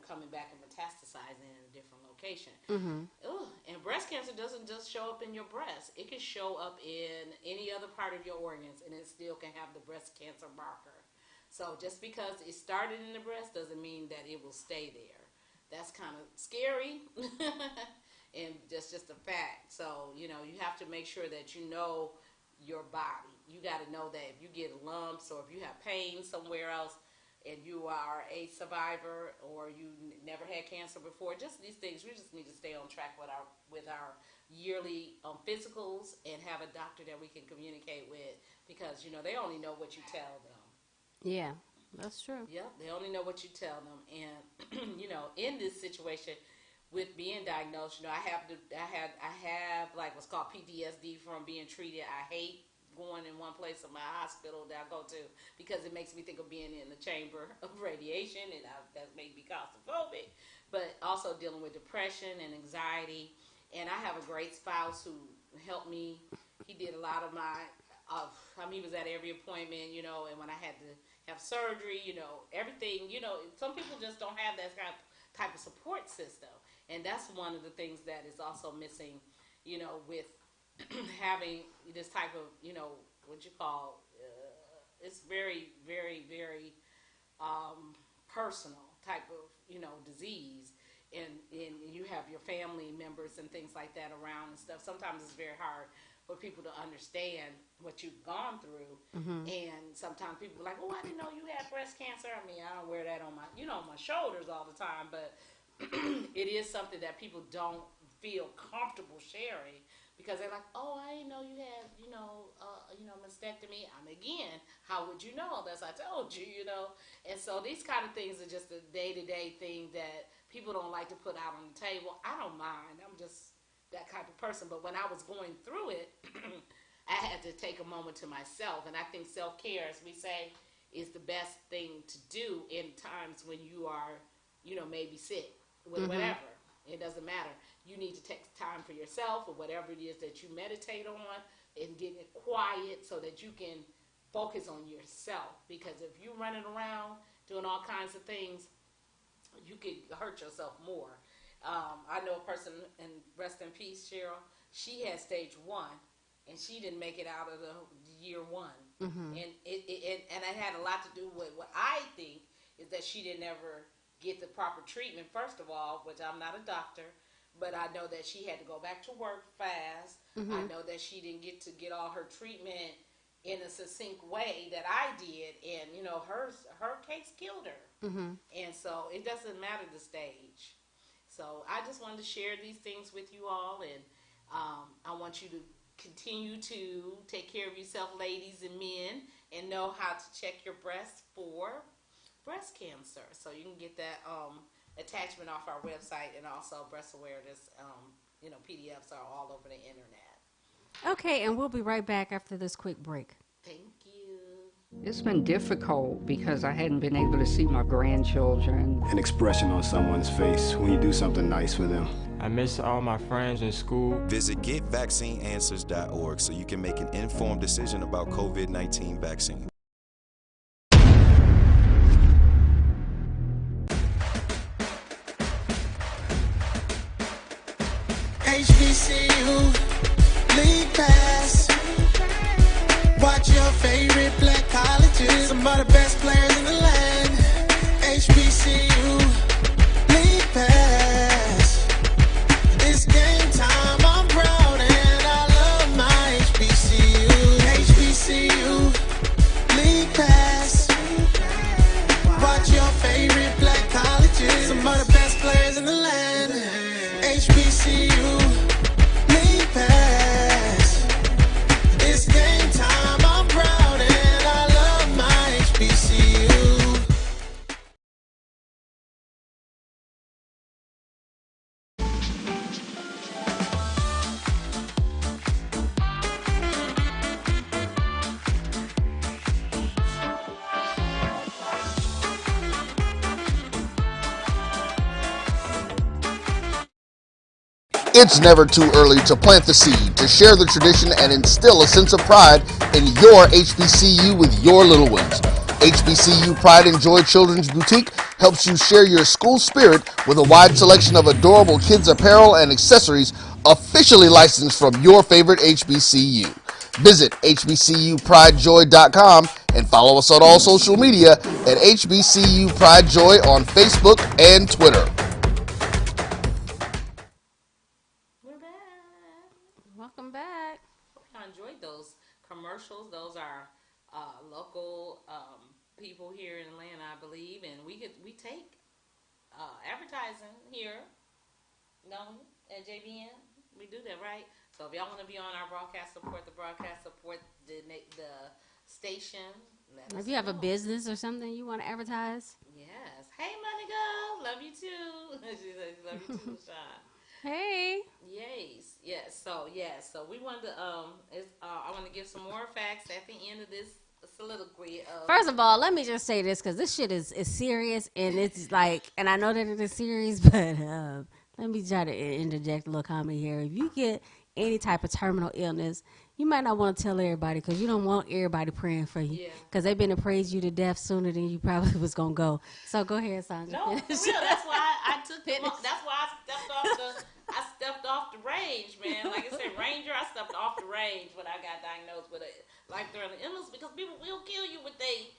coming back and metastasizing in a different location. And breast cancer doesn't just show up in your breast. It can show up in any other part of your organs, and it still can have the breast cancer marker. So just because it started in the breast doesn't mean that it will stay there. That's kind of scary. And that's just a fact. So, you have to make sure that you know your body. You got to know that if you get lumps or if you have pain somewhere else, and you are a survivor, or you never had cancer before, just these things, we just need to stay on track with our yearly physicals and have a doctor that we can communicate with, because they only know what you tell them. Yeah, that's true. Yep, they only know what you tell them. And in this situation with being diagnosed, I have like what's called PTSD from being treated. I hate going in one place in my hospital that I go to because it makes me think of being in the chamber of radiation, and that makes me claustrophobic. But also dealing with depression and anxiety. And I have a great spouse who helped me. He did a lot of my, he was at every appointment, and when I had to have surgery, everything, some people just don't have that type of support system. And that's one of the things that is also missing, with having this type of, what you call, it's very, very, very personal type of, disease. And you have your family members and things like that around and stuff. Sometimes it's very hard for people to understand what you've gone through. Mm-hmm. And sometimes people are like, oh, I didn't know you had breast cancer. I mean, I don't wear that on my, my shoulders all the time, but it is something that people don't feel comfortable sharing, because they're like, oh, I didn't know you had, mastectomy. Again, how would you know unless I told you, And so these kind of things are just a day-to-day thing that people don't like to put out on the table. I don't mind. I'm just that type of person. But when I was going through it, I had to take a moment to myself. And I think self-care, as we say, is the best thing to do in times when you are, maybe sick with whatever. It doesn't matter. You need to take time for yourself or whatever it is that you meditate on, and get it quiet so that you can focus on yourself. Because if you're running around doing all kinds of things, you could hurt yourself more. I know a person, and rest in peace, Cheryl, she had stage 1, and she didn't make it out of the year 1. Mm-hmm. And it had a lot to do with what I think is that she didn't ever get the proper treatment, first of all, which I'm not a doctor, but I know that she had to go back to work fast. Mm-hmm. I know that she didn't get to get all her treatment in a succinct way that I did, and her case killed her. Mm-hmm. And so it doesn't matter the stage. So I just wanted to share these things with you all, and I want you to continue to take care of yourself, ladies and men, and know how to check your breast for breast cancer. So you can get that attachment off our website, and also breast awareness. PDFs are all over the internet. Okay, and we'll be right back after this quick break. Thank you. It's been difficult because I hadn't been able to see my grandchildren. An expression on someone's face when you do something nice for them. I miss all my friends in school. Visit getvaccineanswers.org so you can make an informed decision about COVID-19 vaccine. HBCU League Pass. Watch your favorite black colleges. Some of the best players in the land. HBCU League Pass. It's game time. I'm proud and I love my HBCU. HBCU League Pass. Watch your favorite black colleges. Some of the best players in the land. HBCU League Pass. It's game time. I'm proud and I love my HBCU. It's never too early to plant the seed, to share the tradition, and instill a sense of pride in your HBCU with your little ones. HBCU Pride and Joy Children's Boutique helps you share your school spirit with a wide selection of adorable kids apparel and accessories officially licensed from your favorite HBCU. Visit hbcupridejoy.com and follow us on all social media at HBCU Pride Joy on Facebook and Twitter. Welcome back. I enjoyed those commercials. Those are local people here in Atlanta, I believe, and we take advertising here, no, at JBN. We do that, right? So if y'all want to be on our broadcast, support the station. If you have a business or something you want to advertise. Yes. Hey, Money Girl. Love you too. She said, love you too, Sean. Hey. Yes. So we wanted to I want to give some more facts at the end of this soliloquy. First of all, let me just say this because this shit is serious and it's like, and I know that it is serious, but let me try to interject a little comment here. If you get any type of terminal illness, you might not want to tell everybody because you don't want everybody praying for you because they've been to praise you to death sooner than you probably was gonna go. So go ahead, Sandra. No, for real. That's why I took. That's why I stepped off the range, man. Like I said, Ranger. I stepped off the range when I got diagnosed with a life-threatening illness because people will kill you with they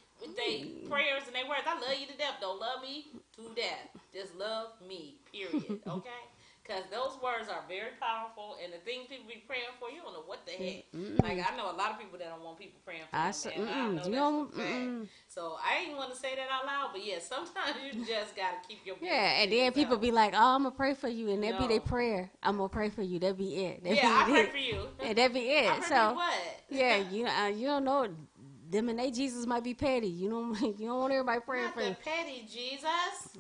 prayers and they words. I love you to death. Don't love me to death. Just love me. Period. Okay. Because those words are very powerful, and the things people be praying for, you don't know what the heck. Like, I know a lot of people that don't want people praying for them, and I know that's a fact. So, I ain't want to say that out loud, but yeah, sometimes you just got to keep your business. Yeah, and then people be like, oh, I'm going to pray for you, and that be their prayer. I'm going to pray for you. That be it. I pray for you. And that be it. I pray for you what? Yeah, you don't know. Them and they Jesus might be petty. You don't want everybody praying for you. Not the petty Jesus.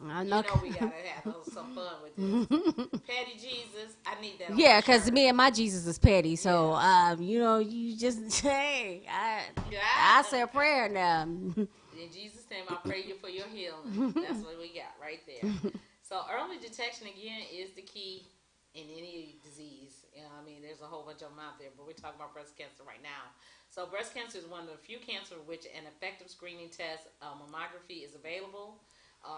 I know. You know we gotta have some fun with this. Petty Jesus. I need that. Yeah, because me and my Jesus is petty. So you just I say a prayer now. In Jesus' name, I pray you for your healing. That's what we got right there. So early detection again is the key in any disease. You know, I mean, there's a whole bunch of them out there, but we're talking about breast cancer right now. So breast cancer is one of the few cancers for which an effective screening test, mammography, is available,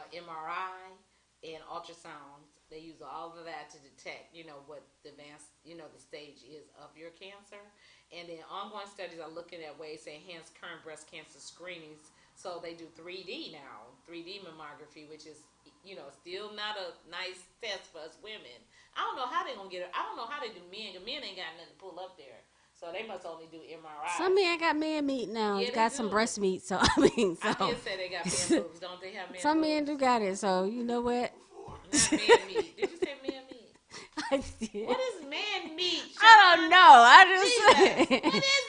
MRI, and ultrasound. They use all of that to detect, what the advanced, the stage is of your cancer. And then ongoing studies are looking at ways to enhance current breast cancer screenings. So they do 3D now, 3D mammography, which is, still not a nice test for us women. I don't know how they're going to get it. I don't know how they do men. The men ain't got nothing to pull up there. So they must only do MRI. Some men got man meat now. Yeah, got some breast meat. So I did say they got man boobs, don't they have man Some boobs? men do got it. So you know what? Not man meat. Did you say man meat? I did. What is man meat? I don't know. I just said. What is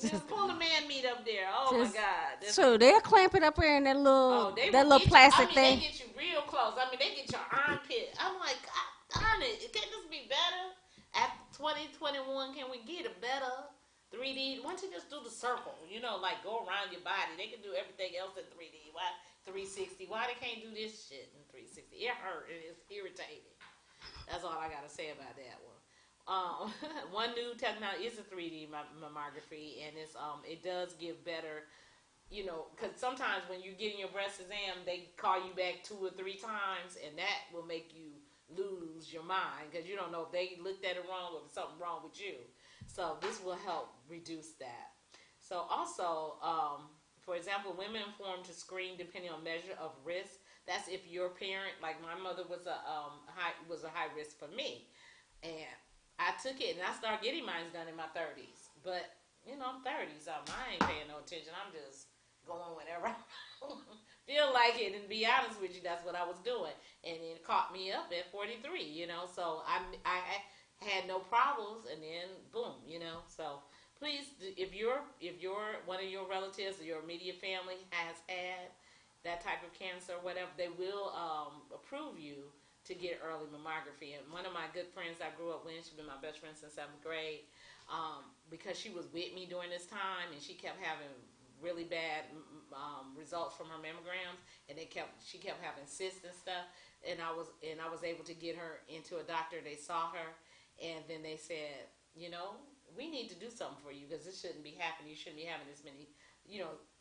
that? Just pull the man meat up there. Oh my God. So they'll clamp it up here in that little plastic thing. They get you real close. I mean, they get your armpit. I'm like, God darn it. Can't this be better? At 2021, can we get it better? 3D. Why don't you just do the circle? Like go around your body. They can do everything else in 3D. Why 360? Why they can't do this shit in 360? It hurt and it's irritating. That's all I gotta say about that one. One new technology is a 3D mammography, and it does give better. Because sometimes when you're getting your breast exam, they call you back 2 or 3 times, and that will make you lose your mind because you don't know if they looked at it wrong or if something wrong with you. So this will help reduce that. So also, for example, women informed to screen depending on measure of risk. That's if your parent, like my mother was a high risk for me, and I took it and I started getting mine done in my 30s. But I'm 30, so I ain't paying no attention. I'm just going whenever I feel like it, and to be honest with you, that's what I was doing, and it caught me up at 43. So I had no problems, and then boom, So please, if one of your relatives or your immediate family has had that type of cancer, or whatever, they will approve you to get early mammography. And one of my good friends I grew up with, she's been my best friend since 7th grade, because she was with me during this time, and she kept having really bad results from her mammograms, and she kept having cysts and stuff, and I was able to get her into a doctor. They saw her, and then they said, we need to do something for you because this shouldn't be happening. You shouldn't be having this many,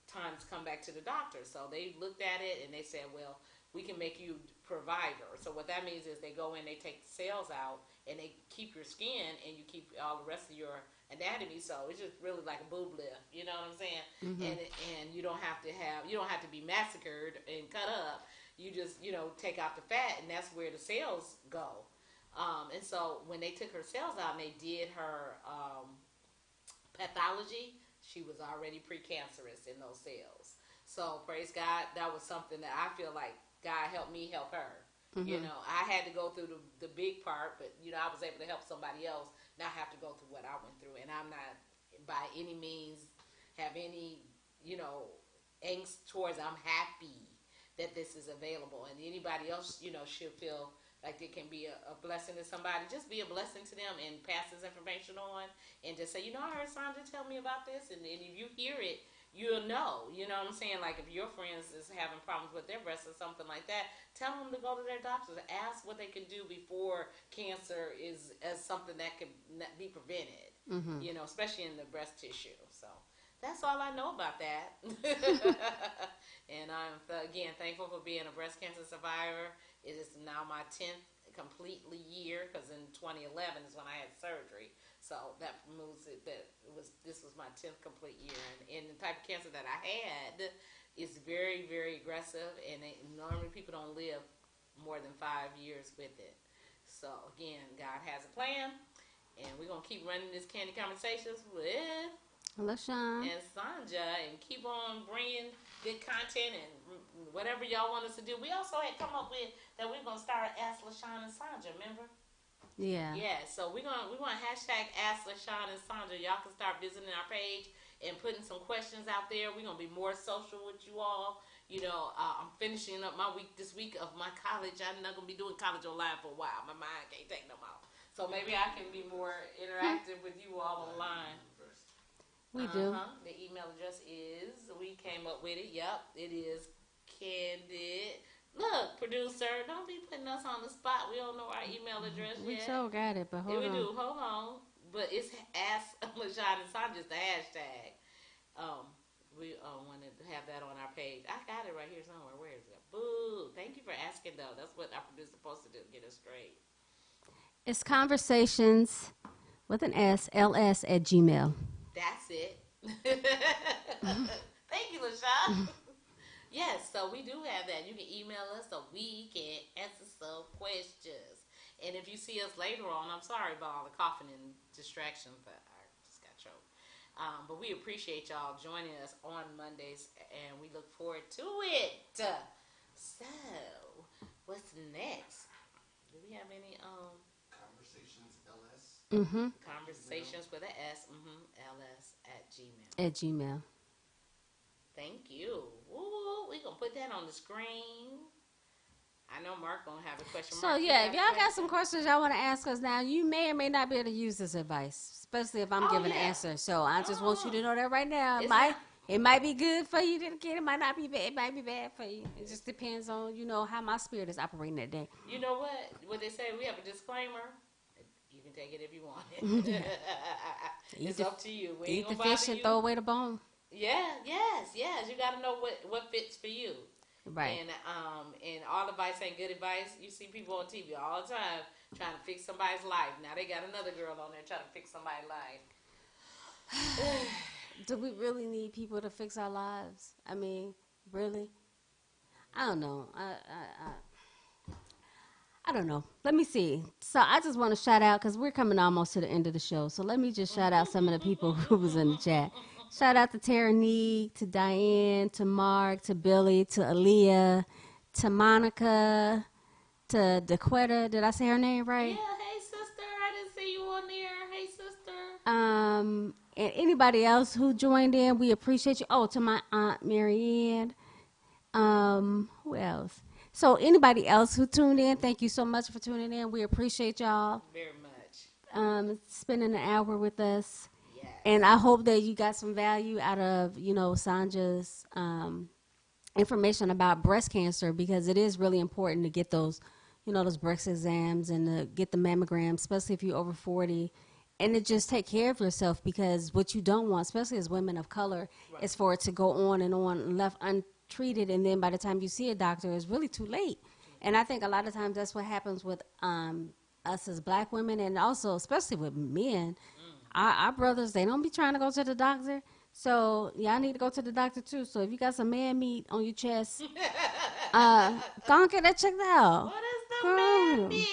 times come back to the doctor. So they looked at it and they said, well, we can make you provider. So what that means is they go in, they take the cells out, and they keep your skin, and you keep all the rest of your anatomy. So it's just really like a boob lift. You know what I'm saying? Mm-hmm. And you don't have to be massacred and cut up. You just take out the fat, and that's where the cells go. And so when they took her cells out and they did her pathology, she was already precancerous in those cells. So praise God, that was something that I feel like God helped me help her. You know, I had to go through the big part, but, you know, I was able to help somebody else not have to go through what I went through. And I'm not by any means have any, you know, angst towards I'm happy that this is available. And anybody else, you know, should feel like it can be a blessing to somebody. Just be a blessing to them and pass this information on and just say, you know, I heard Sandra tell me about this. And if you hear it, you'll know. You know what I'm saying? Like if your friends is having problems with their breasts or something like that, tell them to go to their doctors. Ask what they can do before cancer is as something that can be prevented. You know, especially in the breast tissue. So that's all I know about that. And I'm, again, thankful for being a breast cancer survivor. It is now my 10th completely year, because in 2011 is when I had surgery. So that moves it. This was my 10th complete year. And the type of cancer that I had is very, very aggressive. And normally people don't live more than 5 years with it. So, again, God has a plan. And we're going to keep running this Candy Conversations with LaShawn and Sandra, and keep on bringing good content and whatever y'all want us to do. We also had come up with that we're going to start Ask LaShawn and Sandra, remember? Yeah. Yeah, so we're going to hashtag Ask LaShawn and Sandra. Y'all can start visiting our page and putting some questions out there. We're going to be more social with you all. You know, I'm finishing up my week this week of my college. I'm not going to be doing college online for a while. My mind can't take no more. So maybe I can be more interactive with you all online. We do. The email address is, we came up with it. Yep, it is Candid. Look, producer, don't be putting us on the spot. We don't know our email address yet. We sure got it, but hold on. We do. Hold on. But it's Ask LaShawn and Sandra, just the hashtag. We wanted to have that on our page. I got it right here somewhere. Where is it? Boo. Thank you for asking, though. That's what our producer's supposed to do, get us straight. It's conversations with an S, ls@gmail.com. That's it. Thank you, LaShawn. Yes, so we do have that. You can email us so we can answer some questions. And if you see us later on, I'm sorry about all the coughing and distractions, but I just got choked. But we appreciate y'all joining us on Mondays, and we look forward to it. So, what's next? Do we have any Conversations LS? Conversations with an S, ls@gmail. At Gmail. Thank you. Ooh, we gonna put that on the screen. I know Mark gonna have a question. So Mark, yeah, if y'all got some questions y'all want to ask us now, you may or may not be able to use this advice, especially if I'm giving an answer. So I just want you to know that right now. It might be good for you to get. It might not be bad. It might be bad for you. It just depends on how my spirit is operating that day. You know what? What they say, we have a disclaimer. You can take it if you want it. It's up to you. We Eat the fish and throw away the bone. Yeah, yes. You got to know what fits for you. Right. And all advice ain't good advice. You see people on TV all the time trying to fix somebody's life. Now they got another girl on there trying to fix somebody's life. Do we really need people to fix our lives? I mean, really? I don't know. I don't know. Let me see. So I just want to shout out, because we're coming almost to the end of the show. So let me just shout out some of the people who was in the chat. Shout out to Tara Neek, to Diane, to Mark, to Billy, to Aaliyah, to Monica, to DeQuetta. Did I say her name right? Yeah, hey, sister. I didn't see you on there. Hey, sister. And anybody else who joined in, we appreciate you. Oh, to my Aunt Marianne. Who else? So anybody else who tuned in, thank you so much for tuning in. We appreciate y'all. Very much. Spending an hour with us. Yes. And I hope that you got some value out of, Sandra's information about breast cancer, because it is really important to get those, those breast exams and to get the mammogram, especially if you're over 40. And to just take care of yourself, because what you don't want, especially as women of color, is for it to go on and on, left untreated, and then by the time you see a doctor, it's really too late. And I think a lot of times that's what happens with us as black women, and also especially with men. Our brothers, they don't be trying to go to the doctor. So y'all need to go to the doctor too. So if you got some man meat on your chest, go and get that checked out. What is the man meat?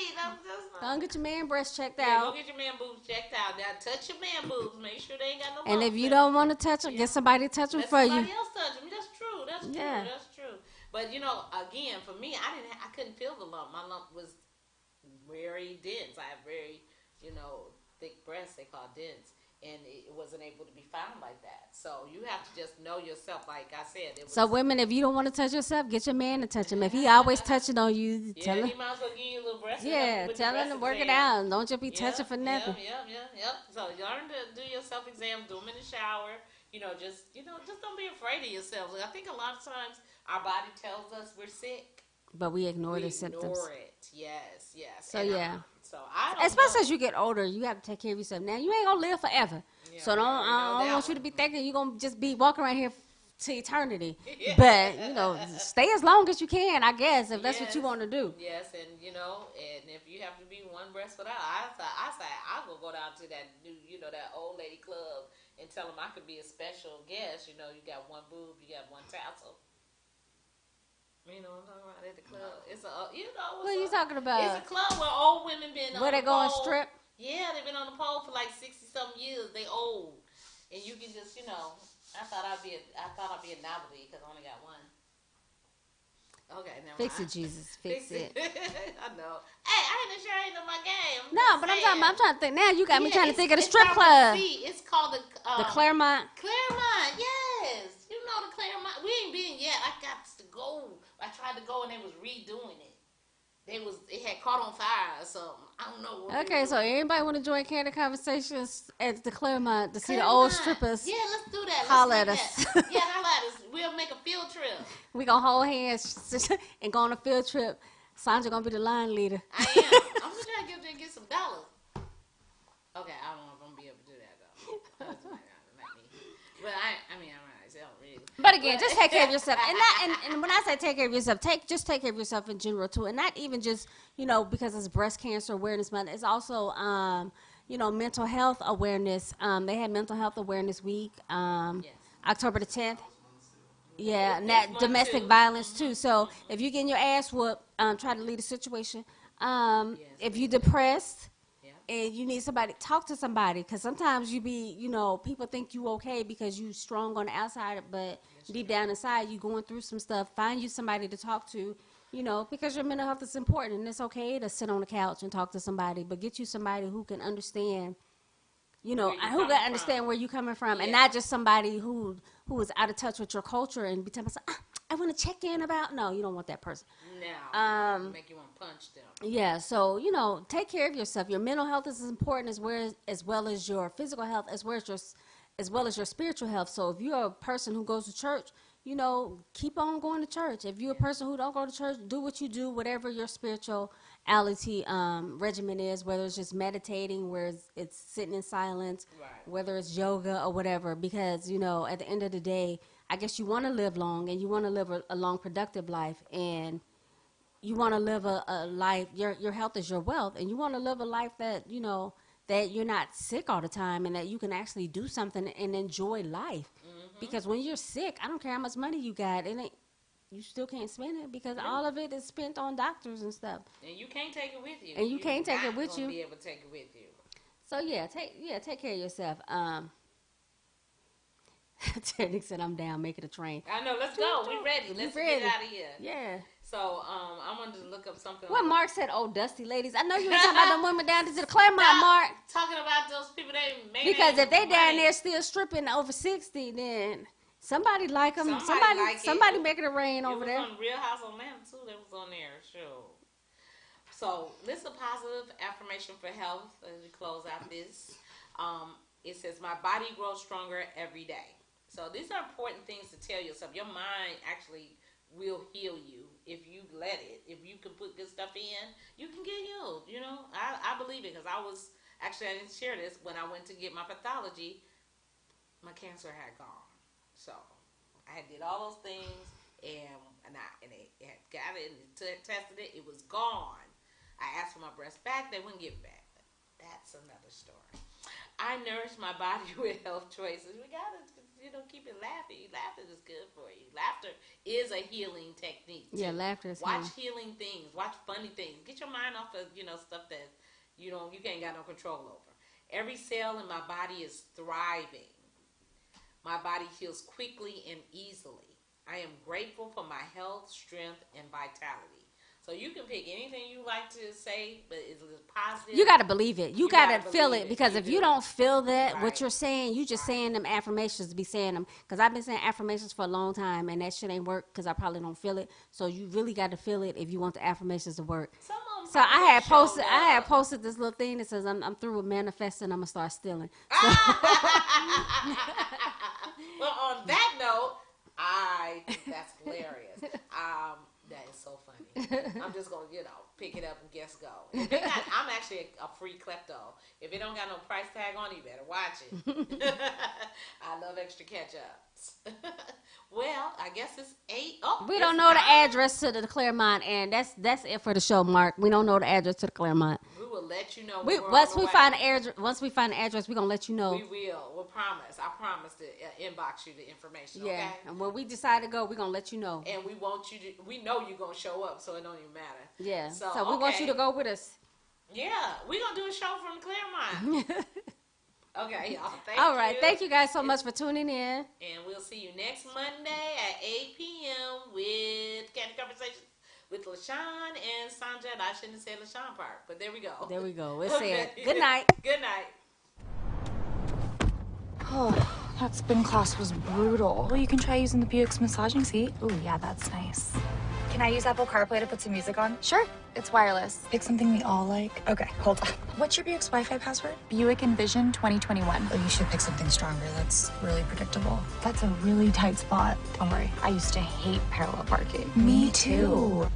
Go and get your man breast checked Yeah, out. go get your man boobs checked out. Now touch your man boobs. Make sure they ain't got no. And if you don't want to touch them, get somebody to touch them for you. Somebody else touch them. That's true. That's true. But again, for me, I couldn't feel the lump. My lump was very dense. I have very, thick breasts. They call dense, and it wasn't able to be found like that. So you have to just know yourself. Like I said, so women, if you don't want to touch yourself, get your man to touch him. If he always touching on you, tell him. He might as well give you a little breast. Yeah, tell him to work it out. Don't just be touching for nothing. Yep. So you learn to do your self exams. Do them in the shower. Just don't be afraid of yourself. I think a lot of times our body tells us we're sick, but we ignore the symptoms. Ignore it. Yes. So yeah. So I don't especially know. as you get older, you have to take care of yourself. Now you ain't gonna live forever, so I don't want you to be thinking you're gonna just be walking around here to eternity. But stay as long as you can, I guess, if that's what you want to do. Yes, and and if you have to be one breast without, I say I'll go down to that new, that old lady club and tell them I could be a special guest. You got one boob, you got one tassel. You know what I'm talking about at the club? It's what are you talking about? It's a club where old women been where on they the going pole. strip? Yeah, they've been on the pole for like 60-something years. They old, and you can just I thought I'd be a novelty because I only got one. Okay, never Fix mind. it, Jesus. Fix it. I know. Hey, I ain't in my game. I'm trying to think. Now you got me trying to think of the strip club. It's called the Claremont. Claremont, yes. You know the Claremont. We ain't been yet. I got to go. I tried to go and they was redoing it. It had caught on fire or something. I don't know. Okay, so anybody want to join Candid Conversations at the Claremont to see the old strippers? Yeah, let's do that. Holla at us. Yeah, holla at us. We'll make a field trip. We gonna hold hands and go on a field trip. Sandra gonna be the line leader. I am. I'm gonna try to get some dollars. Okay, I don't know if I'm gonna be able to do that though. But I don't really. But again, just take care of yourself, and when I say take care of yourself, just take care of yourself in general too, and not even just because it's Breast Cancer Awareness Month. It's also mental health awareness. They had Mental Health Awareness Week, October the 10th. Yeah, and that domestic violence too. So if you're getting your ass whooped, try to leave the situation. If you're depressed. And you need somebody, talk to somebody, because sometimes you be, people think you okay because you strong on the outside, but deep down inside you going through some stuff. Find you somebody to talk to, because your mental health is important, and it's okay to sit on the couch and talk to somebody, but get you somebody who can understand, who can understand where you're coming from, and not just somebody who is out of touch with your culture and be telling us, I want to check in about. No, you don't want that person. No, make you want to punch them. Yeah, so take care of yourself. Your mental health is important as well as your physical health, as well as your spiritual health. So if you're a person who goes to church, keep on going to church. If you're a person who don't go to church, do what you do, whatever your spirituality regimen is, whether it's just meditating, where it's sitting in silence, whether it's yoga or whatever. Because at the end of the day, I guess you want to live long, and you want to live a long, productive life, and you want to live a life. Your health is your wealth, and you want to live a life that that you're not sick all the time, and that you can actually do something and enjoy life. Mm-hmm. Because when you're sick, I don't care how much money you got, you still can't spend it because all of it is spent on doctors and stuff. And you can't take it with you. And you can't take it with you. Be able to take it with you. So take care of yourself. Terry said, "I'm down. Make it a train." I know. Let's go. We ready. Let's get out of here. Yeah. So I wanted to look up something. What Mark said, "Oh, dusty ladies." I know you were talking about them women down to the Claremont, Mark. Talking about those people because if they down there still stripping over 60, then somebody like them. Somebody making it rain over there. It was on Real House of Atlanta too. That was on there. Sure. So list a positive affirmation for health as we close out this. It says, "My body grows stronger every day." So these are important things to tell yourself. Your mind actually will heal you if you let it. If you can put good stuff in, you can get healed. I believe it because I didn't share this when I went to get my pathology. My cancer had gone. So I did all those things and it had got it and tested it. It was gone. I asked for my breast back. They wouldn't give it back. But that's another story. I nourish my body with health choices. We gotta, keep it laughing. Laughter is good for you. Laughter is a healing technique. Yeah, laughter is Watch healing things. Watch funny things. Get your mind off of stuff that you can't got no control over. Every cell in my body is thriving. My body heals quickly and easily. I am grateful for my health, strength, and vitality. So you can pick anything you like to say, but it's positive. You got to believe it. You got to feel it, because if you don't feel that, Right. what you're saying, you just saying them affirmations to be saying them. Because I've been saying affirmations for a long time, and that shit ain't work because I probably don't feel it. So you really got to feel it if you want the affirmations to work. So I had posted this little thing that says I'm through with manifesting. I'm gonna start stealing. So. Well, on that note, I think that's hilarious. That is so funny. I'm just gonna, pick it up and guess go. If it got, I'm actually a free klepto. If it don't got no price tag on it, you better watch it. I love extra ketchups. Well, I guess it's 8. Oh, We don't know the address to the Claremont, and that's it for the show, Mark. We don't know the address to the Claremont. We will let you know. Once we find the address, we're gonna let you know. We will. We'll promise. I promise to inbox you the information. Yeah, okay? and when we decide to go, we're gonna let you know. And we want you to. We know you're gonna show up, so it don't even matter. Yeah. So we want you to go with us. Yeah, we're gonna do a show from Claremont. Okay, y'all. All right. Thank you guys so much for tuning in. And we'll see you next Monday at 8 p.m. with Candid Conversations with LaShawn and Sanjay. I shouldn't have said LaShawn part, but there we go. There we go. It's said. Good night. Good night. Oh, that spin class was brutal. Well, you can try using the Buick's massaging seat. Ooh, yeah, that's nice. Can I use Apple CarPlay to put some music on? Sure, it's wireless. Pick something we all like. Okay, hold on. What's your Buick's Wi-Fi password? Buick Envision 2021. Oh, you should pick something stronger. That's really predictable. That's a really tight spot. Don't worry, I used to hate parallel parking. Me too.